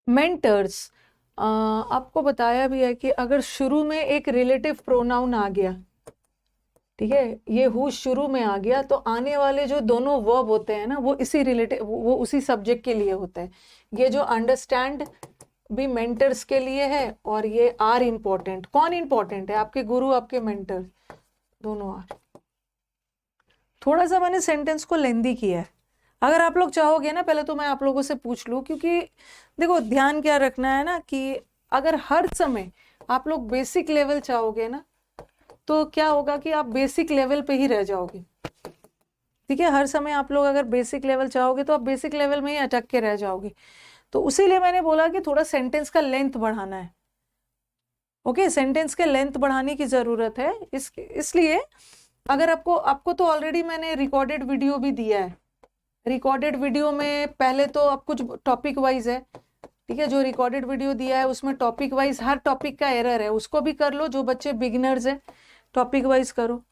Mentors, आपको बताया भी है कि अगर शुरू में एक रिलेटिव प्रोनाउन आ गया, ठीक है, ये हु शुरू में आ गया, तो आने वाले जो दोनों वर्ब होते हैं ना वो इसी रिलेटिव, वो उसी सब्जेक्ट के लिए होते हैं। ये जो अंडरस्टैंड भी मेंटर्स के लिए है, और ये आर इंपॉर्टेंट। कौन इंपॉर्टेंट है? आपके गुरु, आपके मेंटर, दोनों आर। थोड़ा सा मैंने सेंटेंस को लेंदी किया है। अगर आप लोग चाहोगे ना, पहले तो मैं आप लोगों से पूछ लूं, क्योंकि देखो ध्यान क्या रखना है ना कि अगर हर समय आप लोग बेसिक लेवल चाहोगे ना तो क्या होगा कि आप बेसिक लेवल पे ही रह जाओगे। ठीक है, हर समय आप लोग अगर बेसिक लेवल चाहोगे तो आप बेसिक लेवल में ही अटक के रह जाओगे। तो उसीलिए मैंने बोला कि थोड़ा सेंटेंस का लेंथ बढ़ाना है। ओके, सेंटेंस के लेंथ बढ़ाने की जरूरत है। इसलिए अगर आपको तो ऑलरेडी मैंने रिकॉर्डेड वीडियो भी दिया है। रिकॉर्डेड वीडियो में पहले तो अब कुछ टॉपिक वाइज है, ठीक है, जो रिकॉर्डेड वीडियो दिया है उसमें टॉपिक वाइज हर टॉपिक का एरर है, उसको भी कर लो। जो बच्चे बिगिनर्स हैं टॉपिक वाइज करो।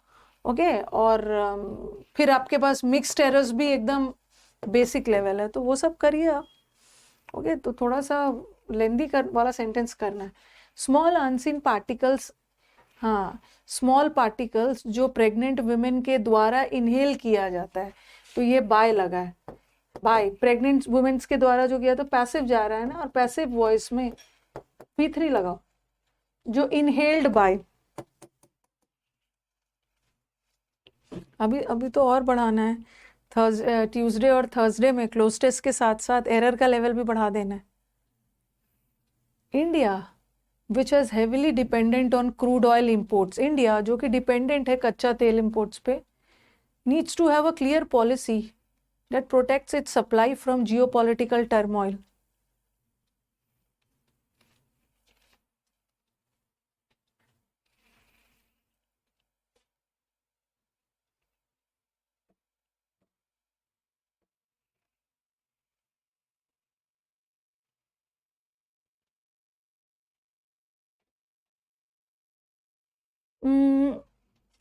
ओके, और फिर आपके पास मिक्स्ड एरर्स भी एकदम बेसिक लेवल है, तो वो सब करिए आप। ओके, तो थोड़ा सा लेंदी वाला सेंटेंस करना है। स्मॉल अनसीन पार्टिकल्स, हाँ, स्मॉल पार्टिकल्स जो प्रेग्नेंट वुमेन के द्वारा इनहेल किया जाता है, तो ये बाय लगा है। बाय प्रेग्नेंट वुमेन्स के द्वारा जो किया, तो पैसिव जा रहा है ना, और पैसिव वॉइस में P3 लगाओ। जो इनहेल्ड बाय, अभी तो और बढ़ाना है। ट्यूसडे और थर्सडे में क्लोज टेस्ट के साथ साथ एरर का लेवल भी बढ़ा देना है। India which is heavily dependent on crude oil imports, India जो कि डिपेंडेंट है कच्चा तेल इंपोर्ट्स पे, needs to have a clear policy that protects its supply from geopolitical turmoil.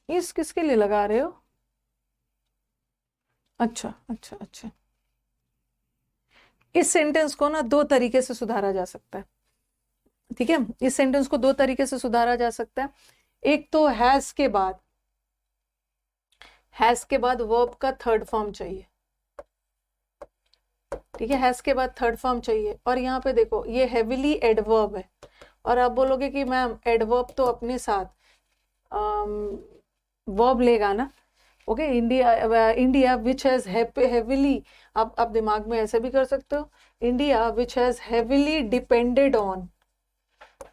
इस किसके लिए लगा रहे हो? अच्छा अच्छा अच्छा। इस सेंटेंस को ना दो तरीके से सुधारा जा सकता है, ठीक है। इस सेंटेंस को दो तरीके से सुधारा जा सकता है। एक तो हैज के बाद वर्ब का थर्ड फॉर्म चाहिए, ठीक है। हैज के बाद थर्ड फॉर्म चाहिए, और यहाँ पे देखो ये हेविली एडवर्ब है, और आप बोलोगे कि मैम एडवर्ब तो अपने साथ वर्ब लेगा ना। Okay, India which has heavily, आप दिमाग में ऐसे भी कर सकते हो, India which has heavily depended on,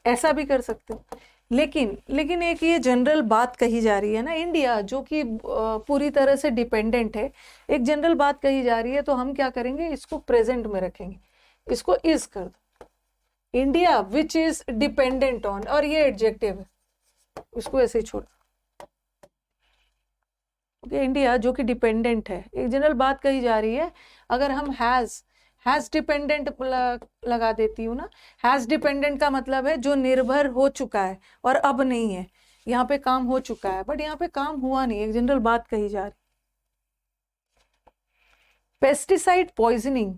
ऐसा भी कर सकते हो। लेकिन एक ये जनरल बात कही जा रही है ना, इंडिया जो कि पूरी तरह से डिपेंडेंट है, एक जनरल बात कही जा रही है, तो हम क्या करेंगे, इसको प्रेजेंट में रखेंगे, इसको इज कर दो, India which is dependent on, और ये एडजेक्टिव है, इसको ऐसे ही छोड़। ओके, इंडिया जो कि डिपेंडेंट है, एक जनरल बात कही जा रही है। अगर हम हैज डिपेंडेंट लगा देती हूँ ना, हैज डिपेंडेंट का मतलब है जो निर्भर हो चुका है और अब नहीं है, यहाँ पे काम हो चुका है बट यहाँ पे काम हुआ नहीं, एक जनरल बात कही जा रही। Pesticide poisoning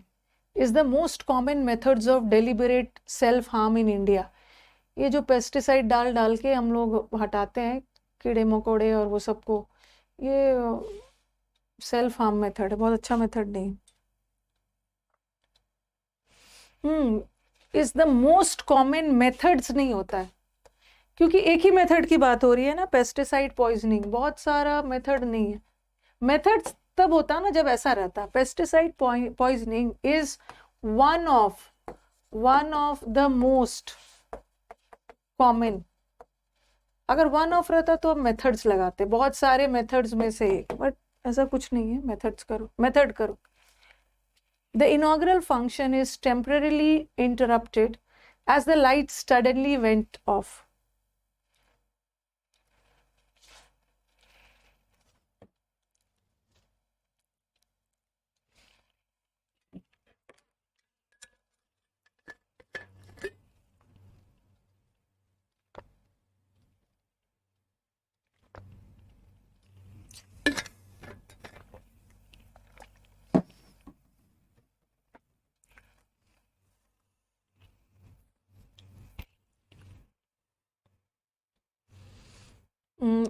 is the most common methods of deliberate self harm in India. ये जो पेस्टिसाइड डाल के हम लोग हटाते हैं कीड़े मकोड़े और वो सबको, ये सेल्फ हार्म मेथड है, बहुत अच्छा मेथड नहीं। Is the most common methods नहीं होता है, क्योंकि एक ही मेथड की बात हो रही है ना, पेस्टिसाइड पॉइजनिंग, बहुत सारा मेथड नहीं है। मेथड्स तब होता ना जब ऐसा रहता, pesticide poisoning is one of the most common. अगर वन ऑफ रहता तो हम मेथड्स लगाते, बहुत सारे मेथड्स में से एक, बट ऐसा कुछ नहीं है, मेथड करो। The inaugural function is temporarily interrupted as the lights suddenly went off.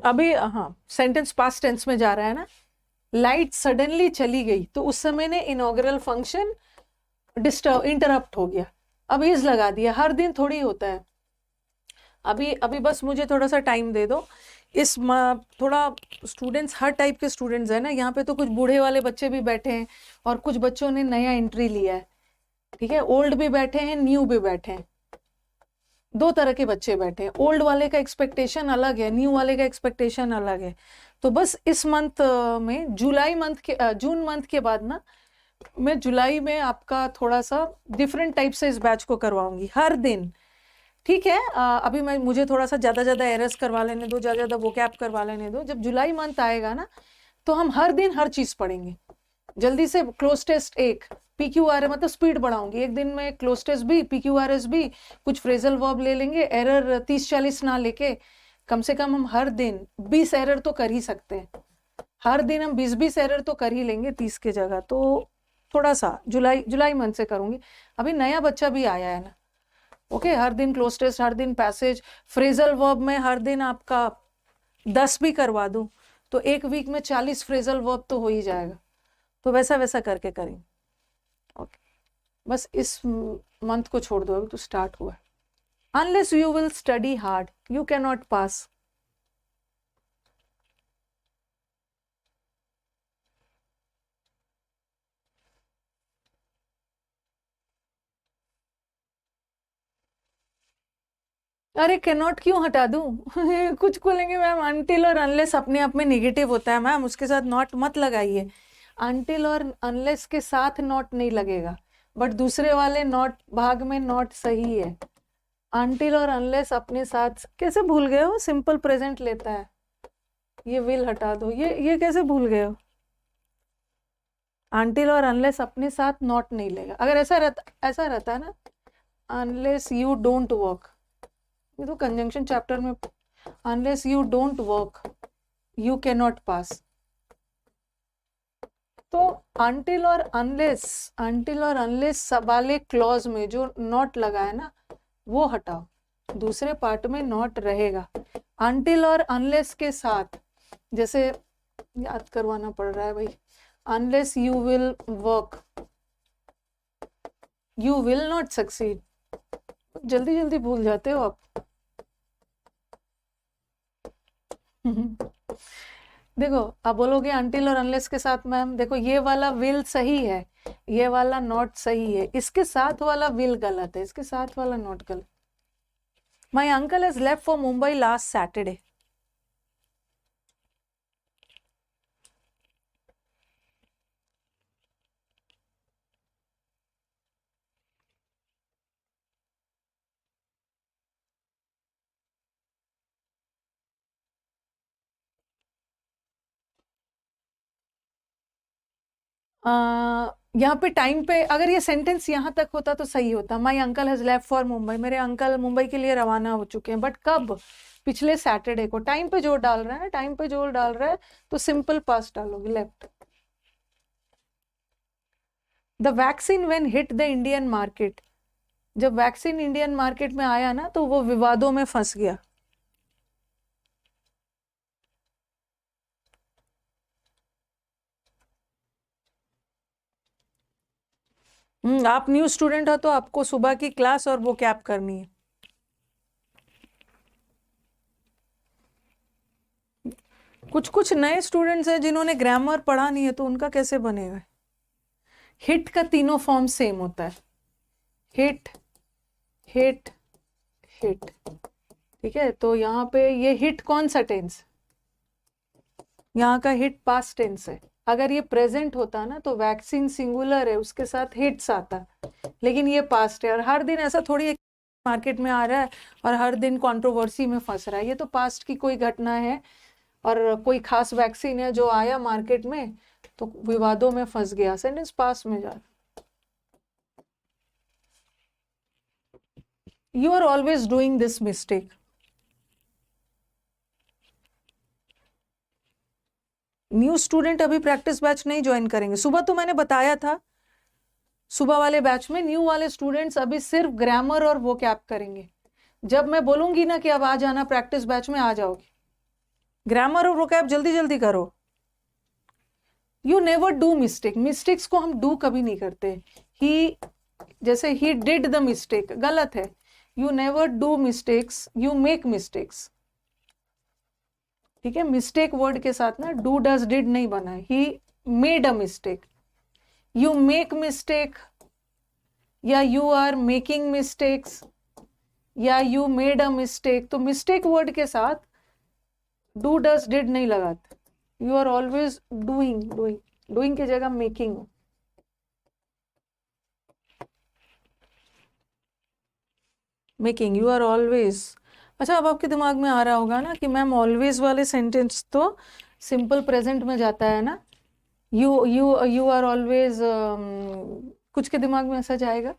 अभी हाँ, सेंटेंस पास्ट टेंस में जा रहा है ना, लाइट सडनली चली गई, तो उस समय ने इनॉग्रल फंक्शन इंटरप्ट हो गया। अब इज लगा दिया, हर दिन थोड़ी होता है, अभी बस मुझे थोड़ा सा टाइम दे दो। थोड़ा स्टूडेंट्स, हर टाइप के स्टूडेंट्स हैं ना यहाँ पे, तो कुछ बूढ़े वाले बच्चे भी बैठे हैं और कुछ बच्चों ने नया एंट्री लिया है, ठीक है। ओल्ड भी बैठे हैं, न्यू भी बैठे हैं, दो तरह के बच्चे बैठे हैं। ओल्ड वाले का एक्सपेक्टेशन अलग है, न्यू वाले का एक्सपेक्टेशन अलग है। तो बस इस मंथ में, जून मंथ के बाद ना, मैं जुलाई में आपका थोड़ा सा डिफरेंट टाइप से इस बैच को करवाऊंगी हर दिन, ठीक है। अभी मुझे थोड़ा सा ज़्यादा एरर्स करवा लेने दो, ज़्यादा वोकैब करवा लेने दो। जब जुलाई मंथ आएगा ना, तो हम हर दिन हर चीज़ पढ़ेंगे। जल्दी से क्लोज टेस्ट एक, PQRS मतलब स्पीड बढ़ाऊंगी, एक दिन में क्लोज टेस्ट भी, PQRS भी, कुछ फ्रेजल वर्ब ले लेंगे, एरर 30-40 ना लेके, कम से कम हम हर दिन 20 एरर तो कर ही सकते हैं, हर दिन हम 20-20 एरर तो कर ही लेंगे 30 के जगह। तो थोड़ा सा जुलाई मंथ से करूंगी। अभी नया बच्चा भी आया है ना, ओके। हर दिन क्लोज टेस्ट, हर दिन पैसेज, फ्रेजल वर्ब में हर दिन आपका 10 भी करवा दूं तो एक वीक में 40 फ्रेजल वर्ब तो हो ही जाएगा। तो वैसा करके करेंगे, ओके। बस इस मंथ को छोड़ दो, अभी तो स्टार्ट हुआ है। Unless you will study hard you can not pass. अरे कैन नॉट क्यों हटा दूं कुछ बोलेंगे मैम, अनटिल और अनलेस अपने आप में नेगेटिव होता है मैम, उसके साथ नॉट मत लगाइए। अनटिल और अनलेस के साथ नॉट नहीं लगेगा, बट दूसरे वाले नॉट भाग में नॉट सही है। अनटिल और अनलेस अपने साथ, कैसे भूल गए हो, सिंपल प्रेजेंट लेता है। ये विल हटा दो, ये कैसे भूल गए हो। अनटिल और अनलेस अपने साथ नॉट नहीं लेगा। अगर ऐसा रहता ना, अनलेस यू डोंट वर्क, ये तो कंजंक्शन चैप्टर में, unless you don't work you can not pass, तो until और unless सब वाले क्लॉज में जो नॉट लगा है ना वो हटाओ, दूसरे पार्ट में नॉट रहेगा। until और unless के साथ जैसे याद करवाना पड़ रहा है भाई, unless you will work you will not succeed, जल्दी जल्दी भूल जाते हो आप। देखो आप बोलोगे until और unless के साथ मैम देखो ये वाला will सही है, ये वाला not सही है, इसके साथ वाला will गलत है, इसके साथ वाला not गलत। My uncle has left for Mumbai last Saturday. यहाँ पे टाइम पे अगर ये सेंटेंस यहाँ तक होता तो सही होता। My uncle has left for Mumbai, मेरे अंकल मुंबई के लिए रवाना हो चुके हैं, बट कब? पिछले सैटरडे को। टाइम पे जोर डाल रहा है, टाइम पे जोर डाल रहा है तो सिंपल पास्ट डालोगे, left. The vaccine when hit the Indian market, जब वैक्सीन इंडियन मार्केट में आया ना तो वो विवादों में फंस गया। आप न्यू स्टूडेंट हो तो आपको सुबह की क्लास और वो कैप करनी है। कुछ कुछ नए स्टूडेंट्स हैं जिन्होंने ग्रामर पढ़ा नहीं है तो उनका कैसे बनेगा? हिट का तीनों फॉर्म सेम होता है, हिट हिट हिट, ठीक है। तो यहाँ पे ये हिट कौन सा टेंस? यहाँ का हिट पास्ट टेंस है। अगर ये प्रेजेंट होता ना तो वैक्सीन सिंगुलर है, उसके साथ हिट्स आता, लेकिन ये पास्ट है। और हर दिन ऐसा थोड़ी मार्केट में आ रहा है और हर दिन कंट्रोवर्सी में फंस रहा है, ये तो पास्ट की कोई घटना है और कोई खास वैक्सीन है जो आया मार्केट में तो विवादों में फंस गया, सेंटेंस पास्ट में जा। You are always doing this mistake. New student अभी प्रैक्टिस बैच नहीं ज्वाइन करेंगे। सुबह तो मैंने बताया था, सुबह वाले बैच में न्यू वाले स्टूडेंट्स अभी सिर्फ ग्रामर और वो कैप करेंगे। जब मैं बोलूंगी ना कि अब आ जाना प्रैक्टिस बैच में, आ जाओगे। ग्रामर और वो कैप जल्दी जल्दी करो। You never do mistake, mistakes को हम डू कभी नहीं करते। ही, जैसे ही डिड द मिस्टेक, गलत है। You never do mistakes, you make mistakes, ठीक है। मिस्टेक वर्ड के साथ ना डू डज डिड नहीं बना है। He made a mistake, you make mistake, या यू आर मेकिंग मिस्टेक्स, या यू मेड अ मिस्टेक। तो मिस्टेक वर्ड के साथ डू डज डिड नहीं लगाते। You are always doing, doing, doing की जगह making. Making, you are always. अच्छा, अब आपके दिमाग में आ रहा होगा ना कि मैम ऑलवेज वाले सेंटेंस तो सिंपल प्रेजेंट में जाता है ना। यू आर ऑलवेज, कुछ के दिमाग में ऐसा जाएगा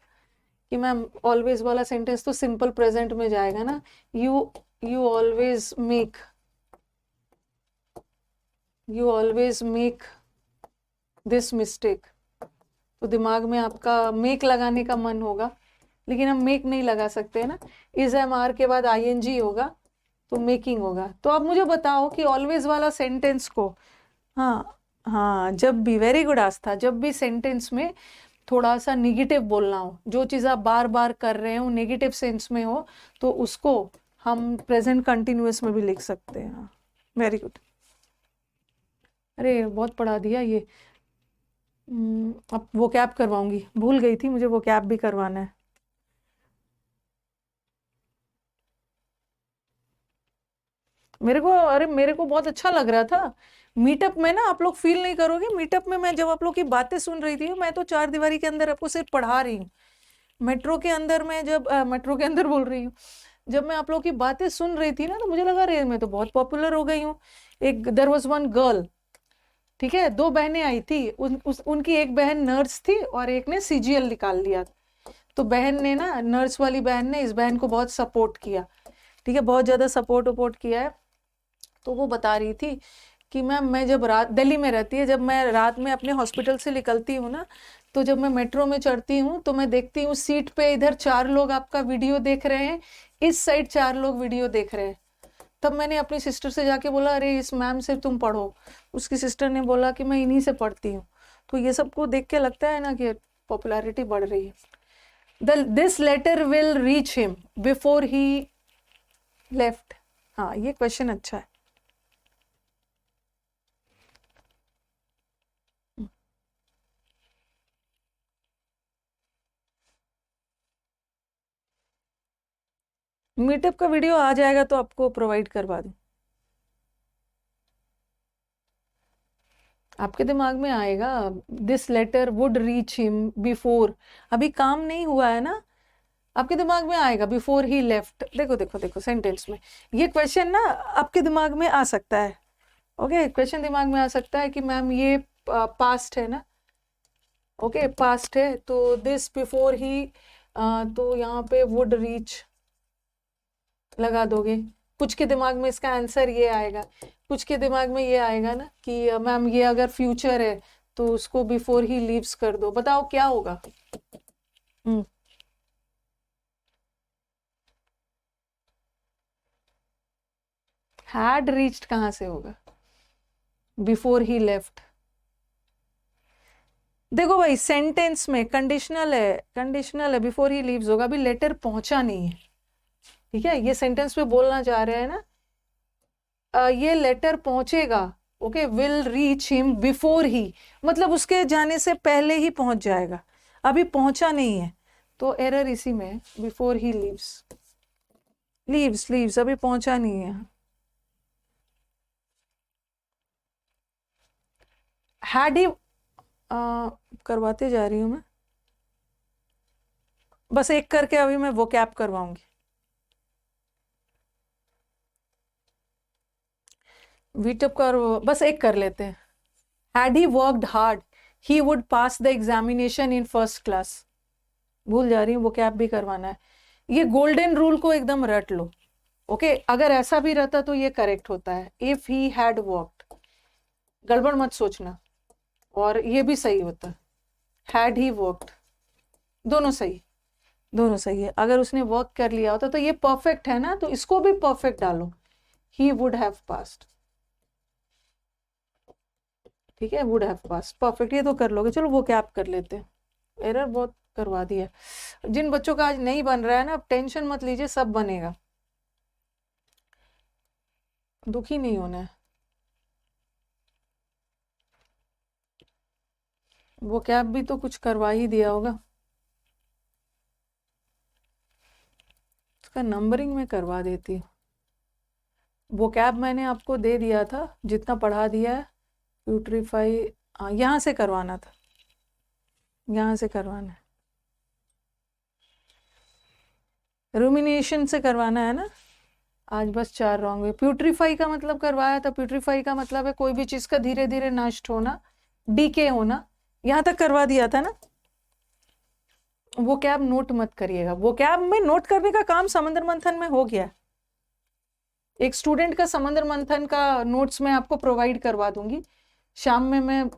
कि मैम ऑलवेज वाला सेंटेंस तो सिंपल प्रेजेंट में जाएगा ना। You always make, you always make this mistake. तो दिमाग में आपका मेक लगाने का मन होगा, लेकिन हम मेक नहीं लगा सकते ना। इज एम आर के बाद आईएनजी होगा तो मेकिंग होगा। तो आप मुझे बताओ कि ऑलवेज वाला सेंटेंस को, हाँ हाँ, जब भी, वेरी गुड आस्था, जब भी सेंटेंस में थोड़ा सा निगेटिव बोलना हो, जो चीज़ आप बार बार कर रहे हो नेगेटिव सेंस में हो, तो उसको हम प्रेजेंट कंटिन्यूअस में भी लिख सकते हैं। Very good. अरे बहुत पढ़ा दिया ये। अब वो कैप करवाऊंगी, भूल गई थी, मुझे वो कैप भी करवाना है। मेरे को बहुत अच्छा लग रहा था मीटअप में ना। आप लोग फील नहीं करोगे, मीटअप में मैं जब आप लोग की बातें सुन रही थी, मैं तो चार दीवारी के अंदर आपको सिर्फ पढ़ा रही हूँ। मेट्रो के अंदर में जब मेट्रो के अंदर बोल रही हूँ, जब मैं आप लोग की बातें सुन रही थी ना तो मुझे लगा रे मैं तो बहुत पॉपुलर हो गई हूँ। एक देयर वाज वन गर्ल, ठीक है, दो बहनें आई थी, उनकी एक बहन नर्स थी और एक ने सीजीएल निकाल लिया। तो बहन ने ना, नर्स वाली बहन ने इस बहन को बहुत सपोर्ट किया, ठीक है, बहुत ज़्यादा सपोर्ट किया है। तो वो बता रही थी कि मैम मैं जब रात दिल्ली में रहती है, जब मैं रात में अपने हॉस्पिटल से निकलती हूँ ना, तो जब मैं मेट्रो में चढ़ती हूँ तो मैं देखती हूँ सीट पे इधर 4 लोग आपका वीडियो देख रहे हैं, इस साइड 4 लोग वीडियो देख रहे हैं। तब मैंने अपनी सिस्टर से जाके बोला, अरे इस मैम से तुम पढ़ो। उसकी सिस्टर ने बोला कि मैं इन्हीं से पढ़ती हूँ। तो ये सबको देख के लगता है ना कि पॉपुलैरिटी बढ़ रही है। This letter will reach him before he left. हाँ, ये क्वेश्चन अच्छा है। मीटअप का वीडियो आ जाएगा तो आपको प्रोवाइड करवा दूं। आपके दिमाग में आएगा this letter would reach him before, अभी काम नहीं हुआ है ना, आपके दिमाग में आएगा बिफोर ही लेफ्ट। देखो देखो देखो सेंटेंस में ये क्वेश्चन ना आपके दिमाग में आ सकता है। ओके, क्वेश्चन दिमाग में आ सकता है कि मैम ये पास्ट है ना, ओके पास्ट है, तो दिस बिफोर ही, तो यहाँ पे वुड रीच लगा दोगे। कुछ के दिमाग में इसका आंसर ये आएगा, कुछ के दिमाग में ये आएगा ना कि मैम ये अगर फ्यूचर है तो उसको बिफोर ही लीव्स कर दो। बताओ क्या होगा? हैड रीच्ड कहाँ से होगा? Before he left. देखो भाई, सेंटेंस में कंडीशनल है, कंडीशनल है, बिफोर ही लीव्स होगा, अभी लेटर पहुंचा नहीं है। ठीक है, ये सेंटेंस में बोलना चाह रहे हैं ना, ये लेटर पहुंचेगा। Okay, will reach him before ही, मतलब उसके जाने से पहले ही पहुंच जाएगा, अभी पहुंचा नहीं है, तो एरर इसी में है। Before he leaves, leaves leaves अभी पहुंचा नहीं है। हैड ही, करवाते जा रही हूं मैं, बस एक करके अभी मैं वो कैप करवाऊंगी। वीटअप का बस एक कर लेते हैं। Had he worked hard he would pass the examination in first class. भूल जा रही हूँ, वो कैप भी करवाना है। ये गोल्डन रूल को एकदम रट लो। ओके, अगर ऐसा भी रहता तो ये करेक्ट होता है, इफ ही हैड वर्कड, गड़बड़ मत सोचना, और ये भी सही होता है, हैड ही वर्कड, दोनों सही, दोनों सही है। अगर उसने वर्क कर लिया होता तो ये परफेक्ट है ना, तो इसको भी परफेक्ट डालो, ही वुड हैव पास्ड। ठीक है, वुड हैव पास्ड परफेक्ट, ये तो कर लोगे। चलो वो क्या आप कर लेते हैं, एरर बहुत करवा दिया। जिन बच्चों का आज नहीं बन रहा है ना, अब टेंशन मत लीजिए, सब बनेगा, दुखी नहीं होना है। वो कैब भी तो कुछ करवा ही दिया होगा, उसका नंबरिंग में करवा देती हूँ। वो कैब मैंने आपको दे दिया था, जितना पढ़ा दिया है। प्यूट्रीफाई, हाँ यहाँ से करवाना था, यहाँ से करवाना है, रूमिनेशन से करवाना है ना। आज बस 4 रॉन्ग है। प्यूट्रीफाई का मतलब करवाया था, प्यूट्रीफाई का मतलब है कोई भी चीज का धीरे धीरे नष्ट होना, डीके होना, यहाँ तक करवा दिया था ना। वो कैब नोट मत करिएगा, वो कैब में नोट करने का काम समंदर मंथन में हो गया। एक स्टूडेंट का समंदर मंथन का नोट्स मैं आपको प्रोवाइड करवा दूंगी, शाम में मैं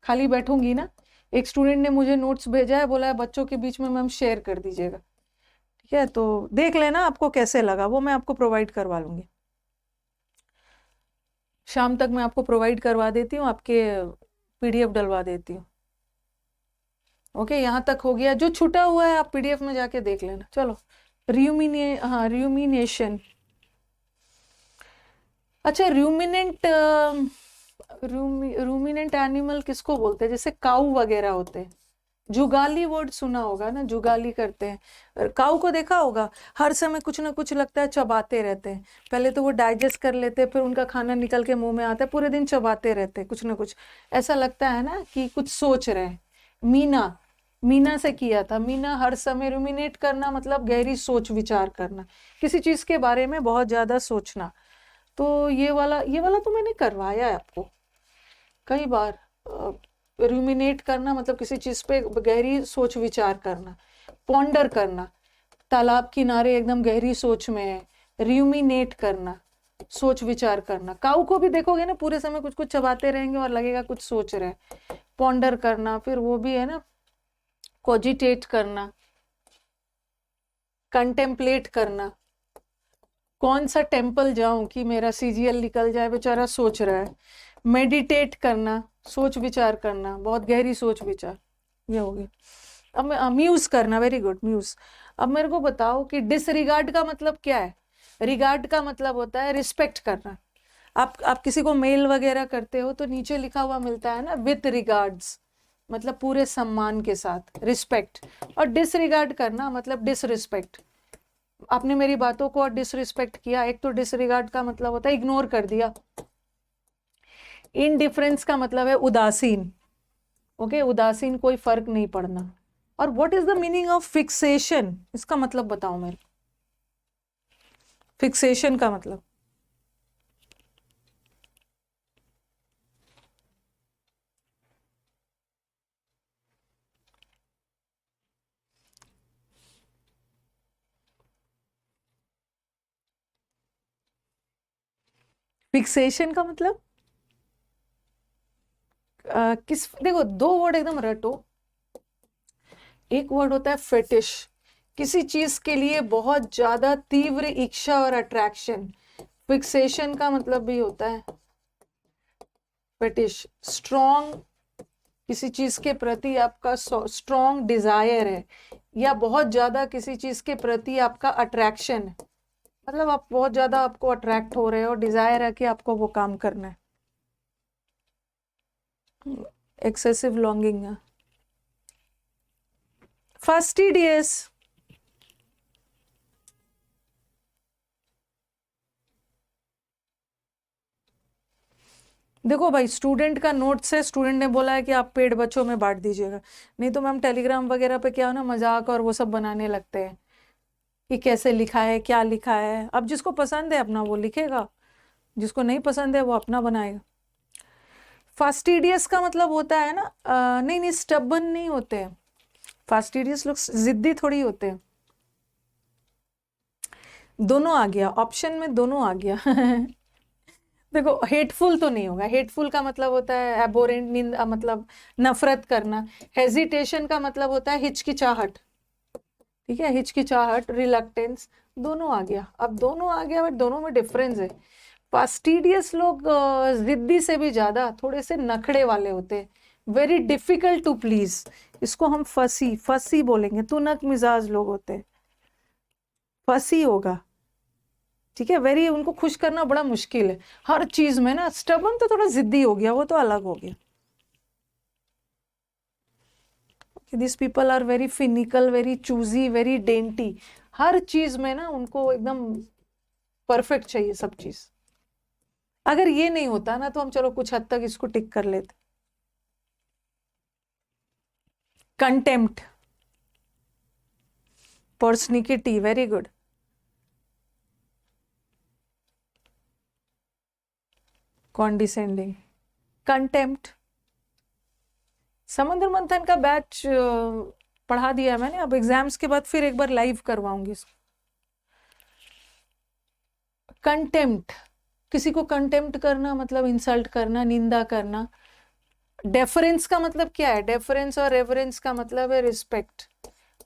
खाली बैठूंगी ना, एक स्टूडेंट ने मुझे नोट्स भेजा है, बोला है बच्चों के बीच में मैम शेयर कर दीजिएगा। ठीक है, तो देख लेना आपको कैसे लगा, वो मैं आपको प्रोवाइड करवा लूंगी, शाम तक मैं आपको प्रोवाइड करवा देती हूँ, आपके पीडीएफ डलवा देती हूँ। ओके, यहाँ तक हो गया, जो छूटा हुआ है आप पीडीएफ में जाके देख लेना। चलो, र्यूमिनेशन। अच्छा, रूमिनेंट एनिमल किसको बोलते हैं? जैसे काऊ वगैरह होते हैं, जुगाली वर्ड सुना होगा ना, जुगाली करते हैं। काऊ को देखा होगा, हर समय कुछ ना कुछ लगता है चबाते रहते हैं, पहले तो वो डाइजेस्ट कर लेते हैं, फिर उनका खाना निकल के मुंह में आता है, पूरे दिन चबाते रहते हैं कुछ ना कुछ, ऐसा लगता है ना कि कुछ सोच रहे हैं। मीना से किया था, मीना हर समय रूमिनेट करना मतलब गहरी सोच विचार करना, किसी चीज के बारे में बहुत ज्यादा सोचना। तो ये वाला तो मैंने करवाया है आपको कई बार। रूमिनेट करना मतलब किसी चीज पे गहरी सोच विचार करना, पॉन्डर करना, तालाब किनारे एकदम गहरी सोच में है, रूमिनेट करना। सोच विचार करना। काऊ को भी देखोगे ना, पूरे समय कुछ कुछ चबाते रहेंगे और लगेगा कुछ सोच रहे हैं। पॉन्डर करना, फिर वो भी है ना, कोजिटेट करना, कंटेम्पलेट करना, कौन सा टेम्पल जाऊं कि मेरा सीजीएल निकल जाए, बेचारा सोच रहा है। मेडिटेट करना, सोच विचार करना, बहुत गहरी सोच विचार, ये हो गया। अब म्यूज करना, वेरी गुड, म्यूज। अब मेरे को बताओ कि डिसरिगार्ड का मतलब क्या है। रिगार्ड का मतलब होता है रिस्पेक्ट करना। आप किसी को मेल वगैरह करते हो तो नीचे लिखा हुआ मिलता है ना, विथ रिगार्ड्स, मतलब पूरे सम्मान के साथ, रिस्पेक्ट। और डिसरिगार्ड करना मतलब डिसरिस्पेक्ट। आपने मेरी बातों को और डिसरिस्पेक्ट किया। एक तो डिसरिगार्ड का मतलब होता है इग्नोर कर दिया। इनडिफरेंस का मतलब है उदासीन। ओके, उदासीन, कोई फर्क नहीं पड़ना। और what is the meaning of fixation, इसका मतलब बताओ मेरे को। फिक्सेशन का मतलब, फिक्सेशन का मतलब किस, देखो दो वर्ड एकदम रटो। एक वर्ड होता है फेटिश, किसी चीज के लिए बहुत ज्यादा तीव्र इच्छा और अट्रैक्शन। फिक्सेशन का मतलब भी होता है फेटिश, स्ट्रॉन्ग, किसी चीज के प्रति आपका स्ट्रॉन्ग डिजायर है, या बहुत ज्यादा किसी चीज के प्रति आपका अट्रैक्शन है। मतलब आप बहुत ज्यादा आपको अट्रैक्ट हो रहे हो, डिजायर है कि आपको वो काम करना है। एक्सेसिव लॉन्गिंग है। फास्टिडियस, देखो भाई, स्टूडेंट का नोट्स है, स्टूडेंट ने बोला है कि आप पेड बच्चों में बांट दीजिएगा। नहीं तो मैम टेलीग्राम वगैरह पे क्या हो ना, मजाक और वो सब बनाने लगते हैं कि कैसे लिखा है, क्या लिखा है। अब जिसको पसंद है अपना वो लिखेगा, जिसको नहीं पसंद है वो अपना बनाएगा। फास्टिडियस का मतलब होता है ना, नहीं नहीं, स्टबन नहीं होते हैं फास्टिडियस लोग, जिद्दी थोड़ी होते हैं। दोनों आ गया ऑप्शन में, दोनों आ गया। देखो, हेटफुल तो नहीं होगा। हेटफुल का मतलब होता है एबोरेंट, मतलब नफरत करना। हेजिटेशन का मतलब होता है हिचकिचाहट। ठीक है, हिचकिचाहट, रिलक्टेंस, दोनों आ गया। अब दोनों आ गया, बट दोनों में डिफरेंस है। फास्टिडियस लोग जिद्दी से भी ज्यादा थोड़े से नखड़े वाले होते हैं, वेरी डिफिकल्ट टू प्लीज। इसको हम फसी, फसी बोलेंगे, तुनक मिजाज लोग होते हैं, फसी होगा। ठीक है, वेरी, उनको खुश करना बड़ा मुश्किल है हर चीज में ना। स्टबन तो थोड़ा जिद्दी हो गया, वो तो अलग हो गया। This people are very finicky, very choosy, very dainty. हर चीज में ना उनको एकदम परफेक्ट चाहिए सब चीज। अगर ये नहीं होता ना तो हम चलो कुछ हद तक इसको टिक कर लेते। Contempt, persnickety, very good. Condescending, contempt. समुद्र मंथन का बैच पढ़ा दिया मैंने, अब एग्जाम्स के बाद फिर एक बार लाइव करवाऊंगी इसको। कंटेम्प्ट, किसी को कंटेम्प्ट करना मतलब इंसल्ट करना, निंदा करना। डेफरेंस का मतलब क्या है? डेफरेंस और रेवरेंस का मतलब है रिस्पेक्ट।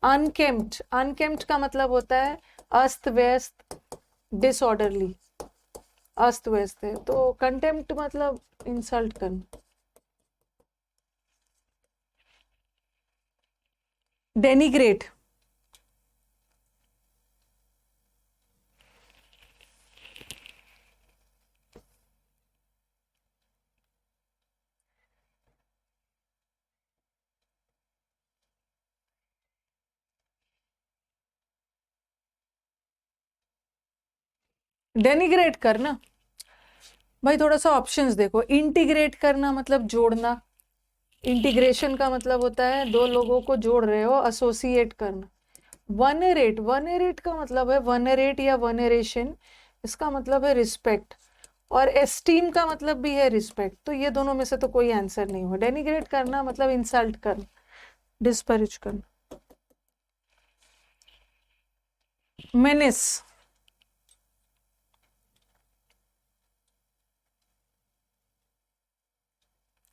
अनकेम्प्ट, अनकेम्प्ट का मतलब होता है अस्त व्यस्त, डिसऑर्डरली, अस्त व्यस्त है। तो कंटेम्प्ट मतलब इंसल्ट करना। डेनिग्रेट, डेनिग्रेट करना। भाई थोड़ा सा ऑप्शंस देखो। इंटीग्रेट करना मतलब जोड़ना, इंटीग्रेशन का मतलब होता है दो लोगों को जोड़ रहे हो, एसोसिएट करना। वनरेट, वनरेट का मतलब है वनरेट या वनरेशन, इसका मतलब है रिस्पेक्ट। और एस्टीम का मतलब भी है रिस्पेक्ट। तो ये दोनों में से तो कोई आंसर नहीं हुआ। डेनिग्रेट करना मतलब इंसल्ट करना, डिस्परिज करना। मेनिस,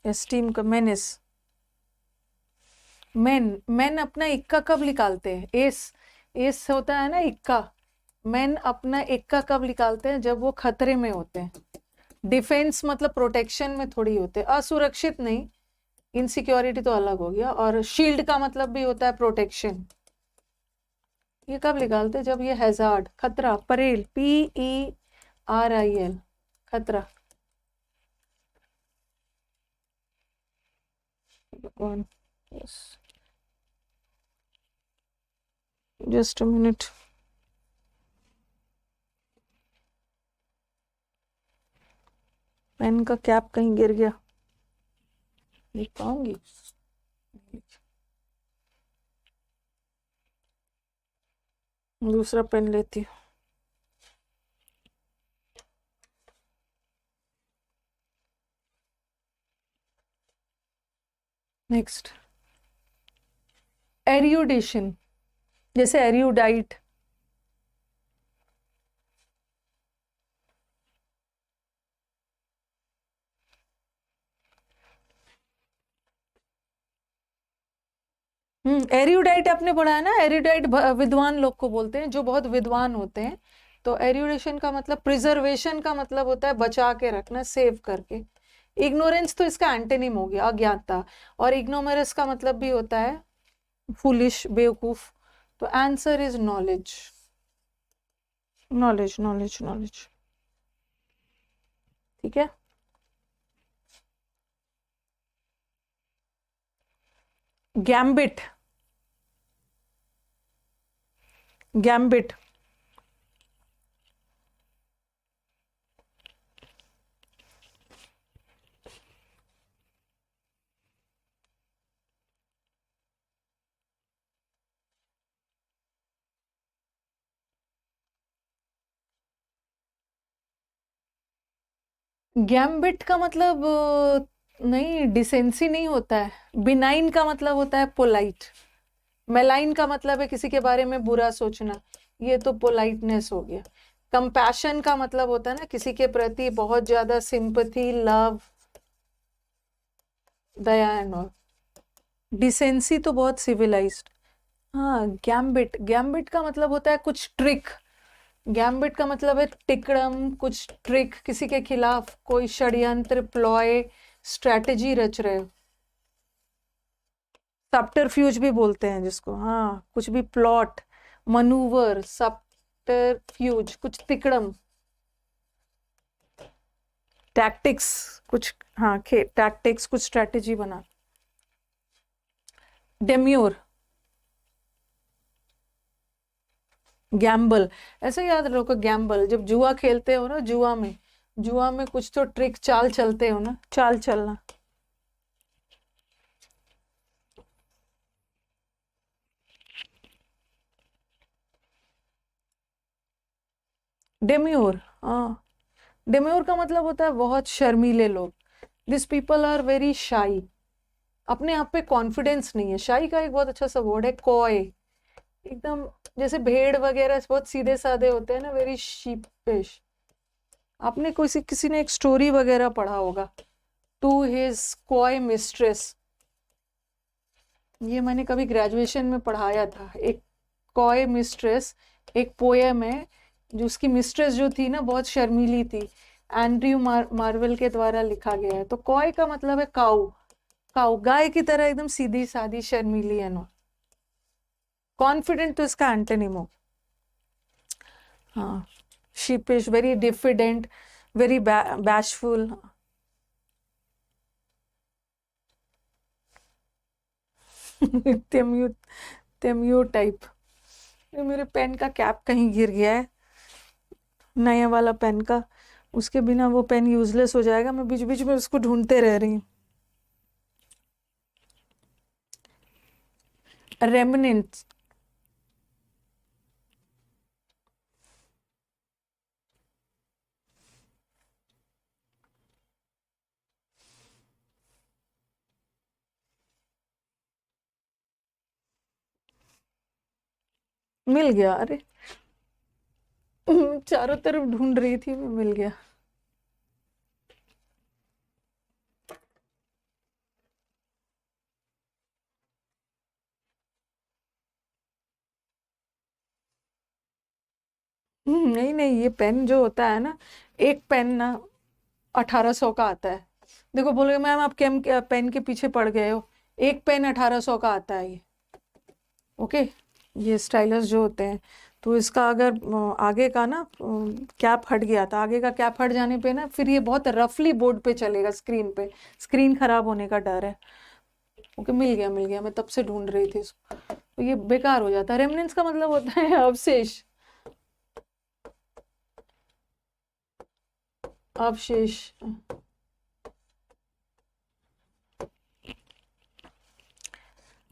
एस्टीम का मेनिस। मेन मेन अपना इक्का कब निकालते हैं? एस एस होता है ना इक्का। मेन अपना इक्का कब निकालते हैं? जब वो खतरे में होते हैं। डिफेंस मतलब प्रोटेक्शन में थोड़ी होते हैं, असुरक्षित नहीं। इनसिक्योरिटी तो अलग हो गया। और शील्ड का मतलब भी होता है प्रोटेक्शन। ये कब निकालते हैं? जब ये हैजार्ड, खतरा, परेल, PERIL, खतरा। कौन? Just a minute. पेन का कैप कहीं गिर गया, लिख पाऊंगी? दूसरा पेन लेती हूँ। नेक्स्ट, एरियोडेशन, जैसे एरियोडाइट। एरियोडाइट आपने पढ़ा है ना? एरियोडाइट विद्वान लोग को बोलते हैं, जो बहुत विद्वान होते हैं। तो एरियोडेशन का मतलब, प्रिजर्वेशन का मतलब होता है बचा के रखना, सेव करके। इग्नोरेंस तो इसका एंटोनिम हो गया, अज्ञानता। और इग्नोमरस का मतलब भी होता है फूलिश, बेवकूफ। तो answer is knowledge. Knowledge knowledge knowledge. ठीक है। Gambit, gambit. गैम्बिट का मतलब नहीं, डिसेंसी नहीं होता है। बिनाइन का मतलब होता है पोलाइट। मेलाइन का मतलब है किसी के बारे में बुरा सोचना, ये तो पोलाइटनेस हो गया। कंपैशन का मतलब होता है ना किसी के प्रति बहुत ज्यादा sympathy, love, Daya and all. Decency तो बहुत सिविलाइज्ड। हाँ, गैम्बिट, गैम्बिट का मतलब होता है कुछ ट्रिक। गैम्बिट का मतलब है टिकड़म, कुछ ट्रिक, किसी के खिलाफ कोई षड्यंत्र, प्लॉय, स्ट्रेटेजी रच रहे हो। सब्टरफ्यूज भी बोलते हैं जिसको। हाँ, कुछ भी प्लॉट, मनूवर, सब्टरफ्यूज, कुछ तिकड़म, टैक्टिक्स, कुछ। हाँ, टैक्टिक्स, कुछ स्ट्रेटेजी बना। डेम्योर, गैम्बल, ऐसे याद रखो। गैम्बल, जब जुआ खेलते हो ना, जुआ में कुछ तो ट्रिक, चाल चलते हो ना, चाल चलना। डेम्योर, हाँ। डेम्योर का मतलब होता है बहुत शर्मीले लोग। This people are very shy, अपने आप पे कॉन्फिडेंस नहीं है। शाई का एक बहुत अच्छा सा वर्ड है कॉय, एकदम। जैसे भेड़ वगैरह बहुत सीधे साधे होते हैं ना, वेरी शीपिश। आपने किसी ने एक स्टोरी वगैरह पढ़ा होगा, टू हिज कॉय मिस्ट्रेस। ये मैंने कभी ग्रेजुएशन में पढ़ाया था। एक कॉय मिस्ट्रेस, एक पोएम है, जो उसकी मिस्ट्रेस जो थी ना बहुत शर्मीली थी। एंड्रयू मार्वेल के द्वारा लिखा गया है। तो कॉय का मतलब है काऊ, काऊ, गाय की तरह एकदम सीधी सादी, शर्मीली है ना। कॉन्फिडेंट तो इसका एंटोनिम हो। हाँ, शीपिश, very diffident, very bashful. तेम्यू, तेम्यू type. ये मेरे पेन का कैप कहीं गिर गया है, नया वाला पेन का। उसके बिना वो पेन यूजलेस हो जाएगा। मैं बीच बीच में उसको ढूंढते रह रही हूँ। रेमिनेंट, मिल गया। अरे चारों तरफ ढूंढ रही थी मैं, मिल गया। नहीं नहीं, ये पेन जो होता है ना, एक पेन ना 1800 का आता है। देखो बोलोगे मैम आप केम पेन के पीछे पड़ गए हो, एक पेन 1800 का आता है ये। ओके, ये स्टाइलस जो होते हैं, तो इसका अगर आगे का ना कैप हट गया था, आगे का कैप हट जाने पे ना फिर ये बहुत रफली बोर्ड पे चलेगा, स्क्रीन पे, स्क्रीन खराब होने का डर है। ओके, मिल गया मिल गया, मैं तब से ढूंढ रही थी इसको। तो ये बेकार हो जाता है। रेमनेंस का मतलब होता है अवशेष, अवशेष।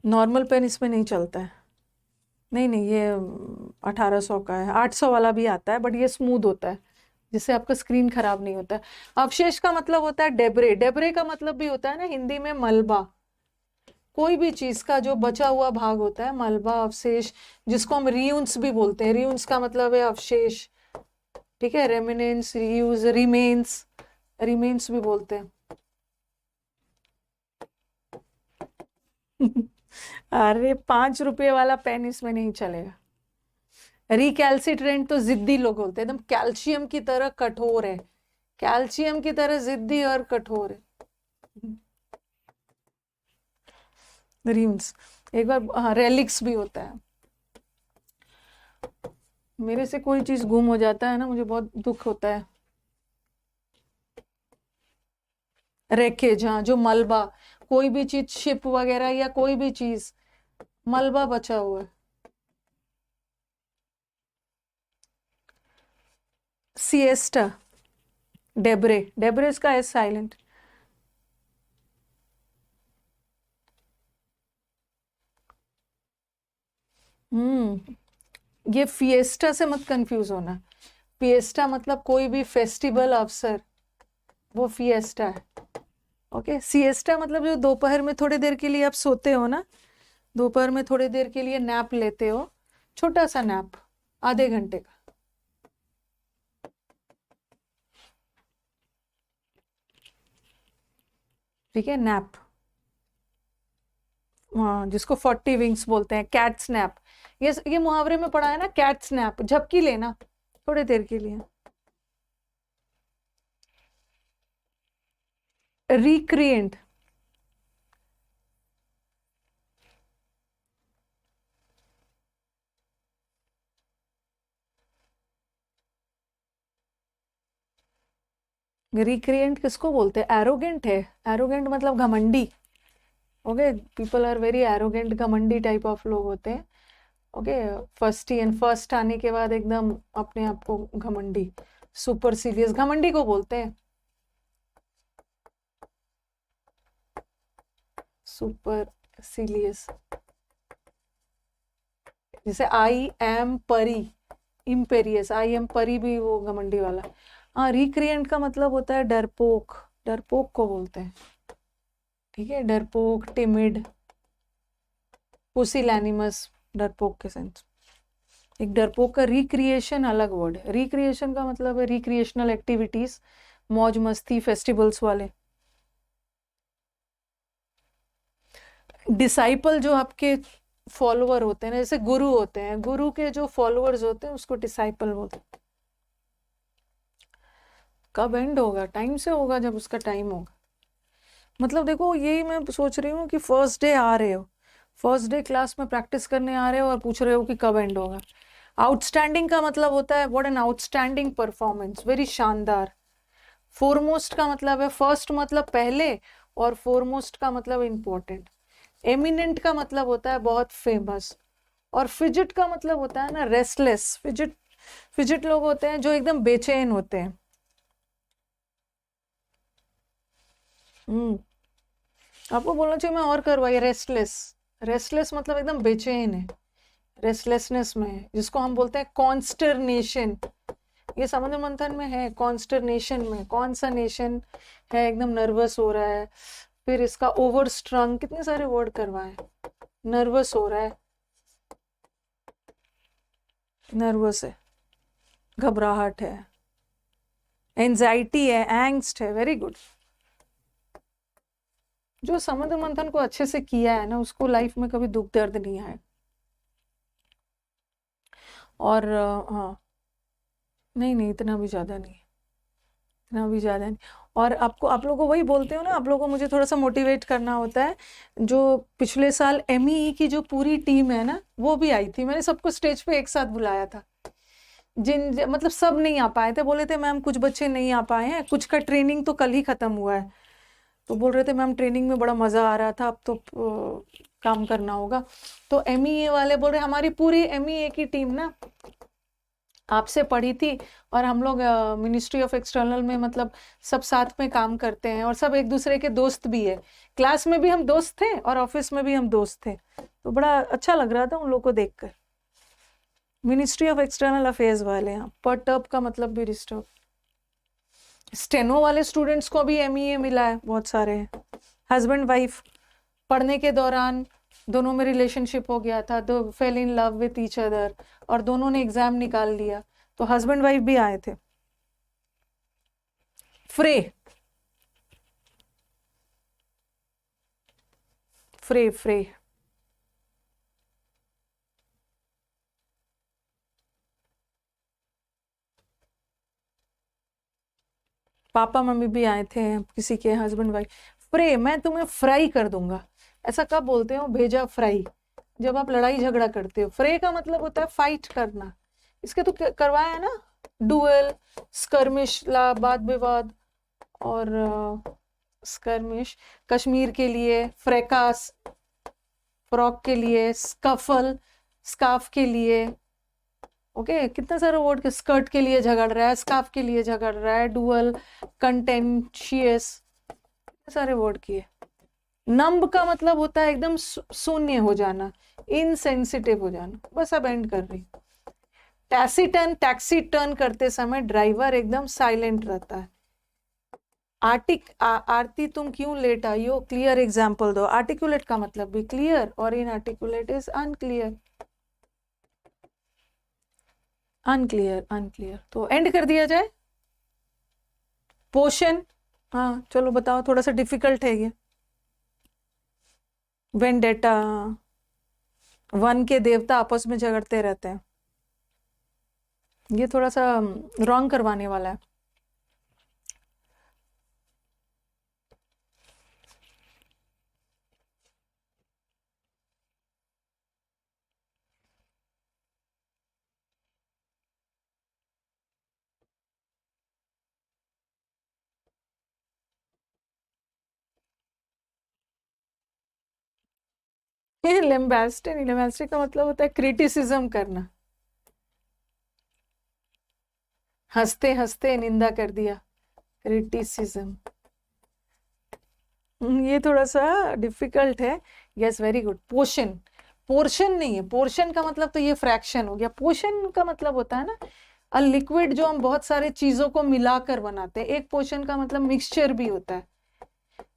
नॉर्मल पेन इसमें नहीं चलता है। नहीं नहीं, ये 1800 का है, 800 वाला भी आता है, बट ये स्मूथ होता है, जिससे आपका स्क्रीन खराब नहीं होता है। अवशेष का मतलब होता है डेब्रे। डेब्रे का मतलब भी होता है ना हिंदी में मलबा। कोई भी चीज का जो बचा हुआ भाग होता है, मलबा, अवशेष, जिसको हम रियून्स भी बोलते हैं। रियून्स का मतलब है अवशेष, ठीक है। रेमिनेंस, रियूज, रिमेन्स, रिमेन्स भी बोलते हैं। अरे 5 रुपए वाला पेन इसमें नहीं चलेगा। रिकैल्सिट्रेंट तो जिद्दी लोग बोलते हैं, एकदम कैल्शियम की तरह कठोर है, कैल्शियम की तरह जिद्दी और कठोर है। रिम्स, एक बार, हाँ, रेलिक्स भी होता है। मेरे से कोई चीज गुम हो जाता है ना, मुझे बहुत दुख होता है। रेकेज, हाँ, जो मलबा, कोई भी चीज, शिप वगैरह या कोई भी चीज, मलबा बचा हुआ है। सिएस्टा, डेब्रे, डेब्रे इसका है साइलेंट। ये फिएस्टा से मत कंफ्यूज होना। फिएस्टा मतलब कोई भी फेस्टिवल अवसर, वो फिएस्टा है। ओके, सिएस्टा मतलब जो दोपहर में थोड़ी देर के लिए आप सोते हो ना, दोपहर में थोड़ी देर के लिए नैप लेते हो, छोटा सा नैप, आधे घंटे का। ठीक है, नैप, हाँ, जिसको 40 विंग्स बोलते हैं, कैट स्नैप। ये मुहावरे में पढ़ा है ना, कैट स्नैप, झपकी लेना थोड़ी देर के लिए। रिक्रिएंट, रिक्रिएंट किसको बोलते हैं? एरोगेंट है, एरोगेंट मतलब घमंडी। Okay, people are very arrogant, घमंडी टाइप ऑफ लोग होते हैं। ओके, फर्स्ट आने के बाद एकदम अपने आप को घमंडी, सुपर सीरियस, घमंडी को बोलते हैं सुपर सीरियस। जैसे आई एम परी, इम्पेरियस, आई एम परी भी वो घमंडी वाला। हाँ, रिक्रिएंट का मतलब होता है डरपोक, डरपोक को बोलते हैं। ठीक है, डरपोक, टिमिड, पुसिलैनिमस, डरपोक के सेंस। एक डरपोक का रिक्रिएशन अलग वर्ड है। रिक्रिएशन का मतलब है रिक्रिएशनल एक्टिविटीज, मौज मस्ती, फेस्टिवल्स वाले। डिसाइपल जो आपके फॉलोअर होते हैं, जैसे गुरु होते हैं, गुरु के जो फॉलोअर्स होते हैं उसको डिसाइपल बोलते हैं। कब एंड होगा? टाइम से होगा, जब उसका टाइम होगा। मतलब देखो, यही मैं सोच रही हूँ कि फर्स्ट डे आ रहे हो, फर्स्ट डे क्लास में प्रैक्टिस करने आ रहे हो और पूछ रहे हो कि कब एंड होगा। आउटस्टैंडिंग का मतलब होता है what an outstanding performance, very शानदार। फोरमोस्ट का मतलब है, फर्स्ट मतलब पहले, और फोरमोस्ट का मतलब इम्पोर्टेंट। एमिनेंट का मतलब होता है बहुत फेमस, और फिजिट का मतलब होता है ना रेस्टलेस। फिजिट, फिजिट लोग होते हैं जो एकदम बेचैन होते हैं। आपको बोलना चाहिए मैं और करवाइए, रेस्टलेस। रेस्टलेस मतलब एकदम बेचैन है, रेस्टलेसनेस में है, जिसको हम बोलते हैं कॉन्स्टरनेशन। ये समुद्र मंथन में है, कॉन्स्टरनेशन में, कौन सा नेशन है, एकदम नर्वस हो रहा है। फिर इसका ओवर स्ट्रंग, कितने सारे वर्ड करवाए, नर्वस हो रहा है, नर्वस है, घबराहट है, एंजाइटी है, एंग्स्ट है। Very good. जो समुद्र मंथन को अच्छे से किया है ना, उसको लाइफ में कभी दुख दर्द नहीं आए। और हाँ, नहीं नहीं, इतना भी ज़्यादा नहीं, इतना भी ज़्यादा नहीं। और आप लोगों को वही बोलते हो ना, आप लोगों को मुझे थोड़ा सा मोटिवेट करना होता है। जो पिछले साल MEE की जो पूरी टीम है ना, वो भी आई थी, मैंने सबको स्टेज पे एक साथ बुलाया था। मतलब सब नहीं आ पाए थे, बोले थे मैम कुछ बच्चे नहीं आ पाए हैं, कुछ का ट्रेनिंग तो कल ही ख़त्म हुआ है, तो बोल रहे थे मैम ट्रेनिंग में बड़ा मज़ा आ रहा था, अब तो काम करना होगा। तो MEA वाले बोल रहे हमारी पूरी MEA की टीम ना आपसे पढ़ी थी, और हम लोग मिनिस्ट्री ऑफ एक्सटर्नल में मतलब सब साथ में काम करते हैं, और सब एक दूसरे के दोस्त भी है, क्लास में भी हम दोस्त थे और ऑफिस में भी हम दोस्त थे। तो बड़ा अच्छा लग रहा था उन लोग को देखकर। मिनिस्ट्री ऑफ एक्सटर्नल अफेयर्स वाले हैं, पर्टर्ब का मतलब भी डिस्टर्ब। स्टेनो वाले स्टूडेंट्स को भी MEA मिला है, बहुत सारे हैं। हस्बैंड वाइफ पढ़ने के दौरान दोनों में रिलेशनशिप हो गया था, दो fail in love with each other, और दोनों ने एग्जाम निकाल लिया, तो हस्बैंड वाइफ भी आए थे। फ्रे फ्रे फ्रे पापा मम्मी भी आए थे, किसी के हस्बैंड वाइफ। फ्रे, मैं तुम्हें फ्राई कर दूंगा, ऐसा कब बोलते हो? भेजा फ्राई, जब आप लड़ाई झगड़ा करते हो। फ्रे का मतलब होता है फाइट करना। इसके तो करवाया है ना, डुएल, स्कर्मिश, वाद विवाद, और स्कर्मिश कश्मीर के लिए, फ्रैकास फ्रॉक के लिए, स्कफल स्कार्फ के लिए। ओके, कितना सारा वर्ड के, स्कर्ट के लिए झगड़ रहा है, स्कार्फ के लिए झगड़ रहा है, डुअल, कंटेंशियस, सारे वर्ड किए। नंब का मतलब होता है एकदम शून्य हो जाना, इनसेंसिटिव हो जाना। बस अब एंड कर रही। टैक्सी टर्न करते समय ड्राइवर एकदम साइलेंट रहता है। आरती तुम क्यों लेट आई हो? क्लियर एग्जाम्पल दो। आर्टिकुलेट का मतलब भी क्लियर, और inarticulate is unclear. Unclear unclear, तो एंड कर दिया जाए। पोषण, हाँ चलो बताओ, थोड़ा सा डिफिकल्ट है ये। वेंडेटा, वन के देवता आपस में झगड़ते रहते हैं, ये थोड़ा सा रॉन्ग करवाने वाला है। ये लेम्बास्टे का मतलब होता है क्रिटिसिज्म करना, हंसते हंसते निंदा कर दिया, क्रिटिसिज्म। ये थोड़ा सा डिफिकल्ट है। Yes, very good. Portion, portion नहीं है, पोर्शन का मतलब तो ये फ्रैक्शन हो गया। पोर्शन का मतलब होता है ना अ लिक्विड, जो हम बहुत सारे चीजों को मिलाकर बनाते हैं। एक पोर्शन का मतलब मिक्सचर भी होता है,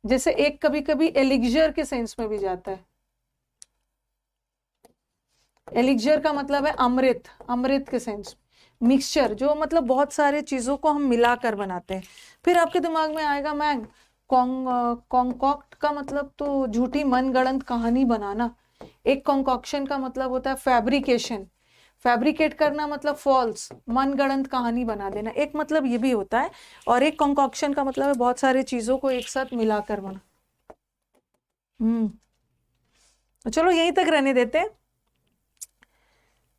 जैसे एक कभी कभी एलिक्जर के सेंस में भी जाता है। एलिक्जर का मतलब है अमृत, अमृत के सेंस। मिक्सचर जो मतलब बहुत सारे चीजों को हम मिलाकर बनाते हैं। फिर आपके दिमाग में आएगा मैंग, कॉन्कॉक्ट का मतलब तो झूठी मनगढ़ंत कहानी बनाना। एक कॉन्कॉक्शन का मतलब होता है फैब्रिकेशन, फैब्रिकेट करना मतलब फॉल्स, मनगढ़ंत कहानी बना देना, एक मतलब ये भी होता है। और एक कॉन्कॉक्शन का मतलब है बहुत सारे चीजों को एक साथ मिलाकर बना। तो चलो यहीं तक रहने देते हैं,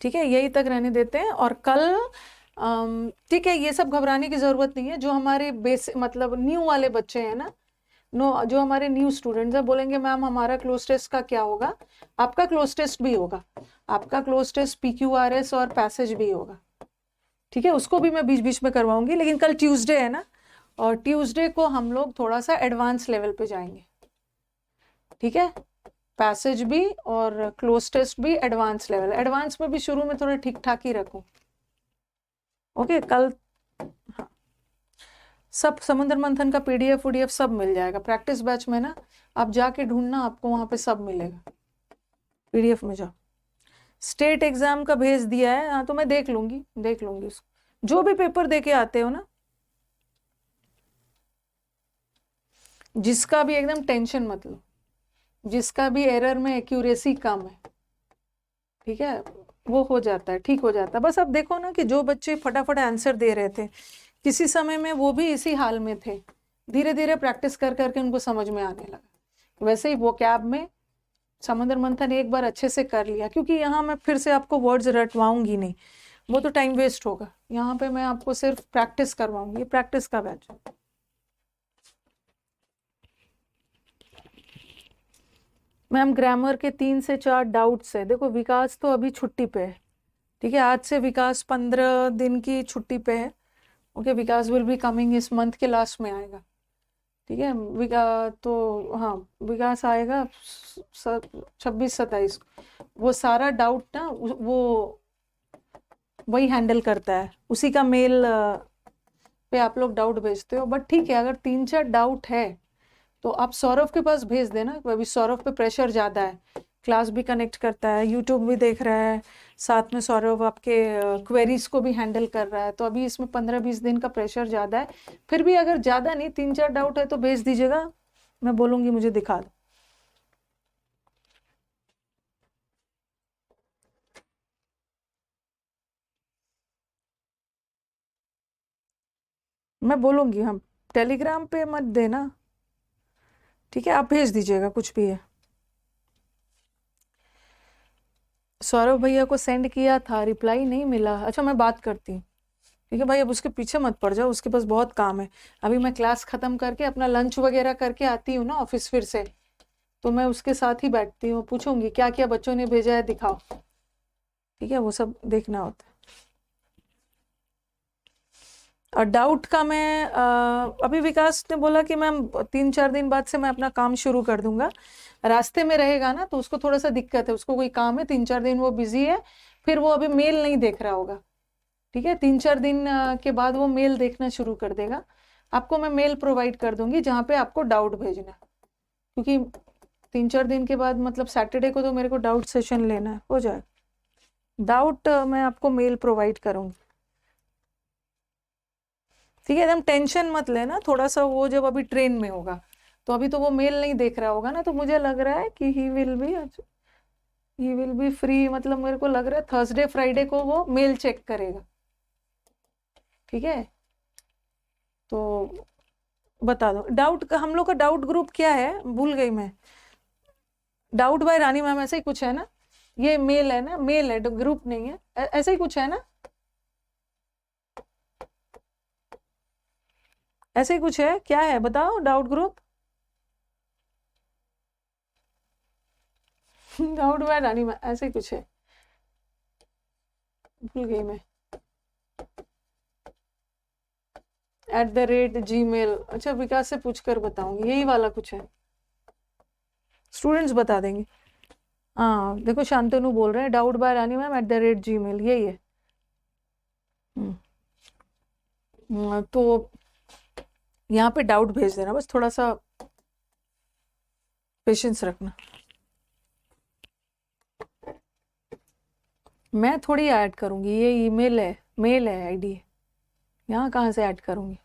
ठीक है, यही तक रहने देते हैं। और कल ठीक है, ये सब घबराने की जरूरत नहीं है। जो हमारे बेस मतलब न्यू वाले बच्चे हैं ना, जो हमारे न्यू स्टूडेंट्स हैं, बोलेंगे मैम हमारा क्लोज टेस्ट का क्या होगा? आपका क्लोज टेस्ट भी होगा, आपका क्लोज टेस्ट PQRS और पैसेज भी होगा, ठीक है, उसको भी मैं बीच बीच में करवाऊंगी। लेकिन कल ट्यूसडे है ना, और ट्यूसडे को हम लोग थोड़ा सा एडवांस लेवल पे जाएंगे, ठीक है। पैसेज भी और क्लोज टेस्ट भी एडवांस लेवल। एडवांस में भी शुरू में थोड़ा ठीक ठाक ही रखूं, ओके। कल हाँ, सब समुद्र मंथन का PDF सब मिल जाएगा प्रैक्टिस बैच में ना, आप जाके ढूंढना, आपको वहां पे सब मिलेगा। PDF में जाओ। स्टेट एग्जाम का भेज दिया है, हाँ तो मैं देख लूंगी उसको। जो भी पेपर दे के आते हो ना, जिसका भी एकदम टेंशन मत लो, जिसका भी एरर में एक्यूरेसी कम है, ठीक है, वो हो जाता है, ठीक हो जाता है। बस अब देखो ना कि जो बच्चे फटाफट आंसर दे रहे थे किसी समय में वो भी इसी हाल में थे, धीरे धीरे प्रैक्टिस कर करके उनको समझ में आने लगा। वैसे ही वो कैब में समुद्र मंथन एक बार अच्छे से कर लिया, क्योंकि यहाँ मैं फिर से आपको वर्ड्स रटवाऊंगी नहीं, वो तो टाइम वेस्ट होगा। यहाँ पे मैं आपको सिर्फ प्रैक्टिस करवाऊंगी, प्रैक्टिस का बैच है। मैम ग्रामर के 3 से 4 डाउट्स है। देखो विकास तो अभी छुट्टी पे है, ठीक है, आज से विकास 15 दिन की छुट्टी पे है। Okay, Vikas will be coming इस मंथ के लास्ट में आएगा, ठीक है। तो हाँ, विकास आएगा 26-27 को। वो सारा डाउट ना वो वही हैंडल करता है, उसी का मेल पे आप लोग डाउट भेजते हो। बट ठीक है, अगर 3-4 डाउट है तो आप सौरभ के पास भेज देना। अभी सौरभ पे प्रेशर ज़्यादा है, क्लास भी कनेक्ट करता है, यूट्यूब भी देख रहा है, साथ में सौरभ आपके क्वेरीज को भी हैंडल कर रहा है। तो अभी इसमें 15-20 दिन का प्रेशर ज़्यादा है। फिर भी अगर ज़्यादा नहीं, 3-4 डाउट है तो भेज दीजिएगा, मैं बोलूँगी मुझे दिखा दो। मैं बोलूँगी, हम टेलीग्राम पे मत देना, ठीक है, आप भेज दीजिएगा कुछ भी है। सौरभ भैया को सेंड किया था, रिप्लाई नहीं मिला। अच्छा, मैं बात करती हूँ, ठीक है भाई, अब उसके पीछे मत पड़ जाओ, उसके पास बहुत काम है। अभी मैं क्लास खत्म करके अपना लंच वगैरह करके आती हूँ ना ऑफिस फिर से, तो मैं उसके साथ ही बैठती हूँ, पूछूंगी क्या क्या बच्चों ने भेजा है दिखाओ, ठीक है, वो सब देखना होता है। और डाउट का मैं अभी विकास ने बोला कि मैम 3-4 दिन बाद से मैं अपना काम शुरू कर दूंगा। रास्ते में रहेगा ना तो उसको थोड़ा सा दिक्कत है, उसको कोई काम है, 3-4 दिन वो बिजी है, फिर वो अभी मेल नहीं देख रहा होगा, ठीक है। 3-4 दिन के बाद वो मेल देखना शुरू कर देगा। आपको मैं मेल प्रोवाइड कर दूंगी जहाँ पे आपको डाउट भेजना है, क्योंकि 3-4 दिन के बाद मतलब सैटरडे को तो मेरे को डाउट सेशन लेना है, हो जाएगा। डाउट मैं आपको मेल प्रोवाइड करूंगी, ठीक है। एकदम टेंशन मत लेना, थोड़ा सा वो जब अभी ट्रेन में होगा तो अभी तो वो मेल नहीं देख रहा होगा ना, तो मुझे लग रहा है कि ही विल बी फ्री, मतलब मेरे को लग रहा है थर्सडे फ्राइडे को वो मेल चेक करेगा, ठीक है। तो बता दो डाउट का, हम लोग का डाउट ग्रुप क्या है, भूल गई मैं। डाउट बाय रानी मैम ऐसा ही कुछ है ना, ये मेल है ना, मेल है, ग्रुप नहीं है, ऐसा ही कुछ है ना, ऐसे ही कुछ है, क्या है बताओ डाउट ग्रुप। डाउट बाय रानी मैम ऐसे ही कुछ है, भूल गई मैं। @gmail, अच्छा विकास से पूछ कर बताऊंगी, यही वाला कुछ है, स्टूडेंट्स बता देंगे। हाँ देखो शांतनु बोल रहे हैं डाउट बाय रानी मैम @gmail, यही है। तो यहाँ पे डाउट भेज देना, बस थोड़ा सा पेशेंस रखना। मैं थोड़ी ऐड करूंगी, ये ईमेल है, मेल है, आईडी है, यहाँ कहाँ से ऐड करूंगी।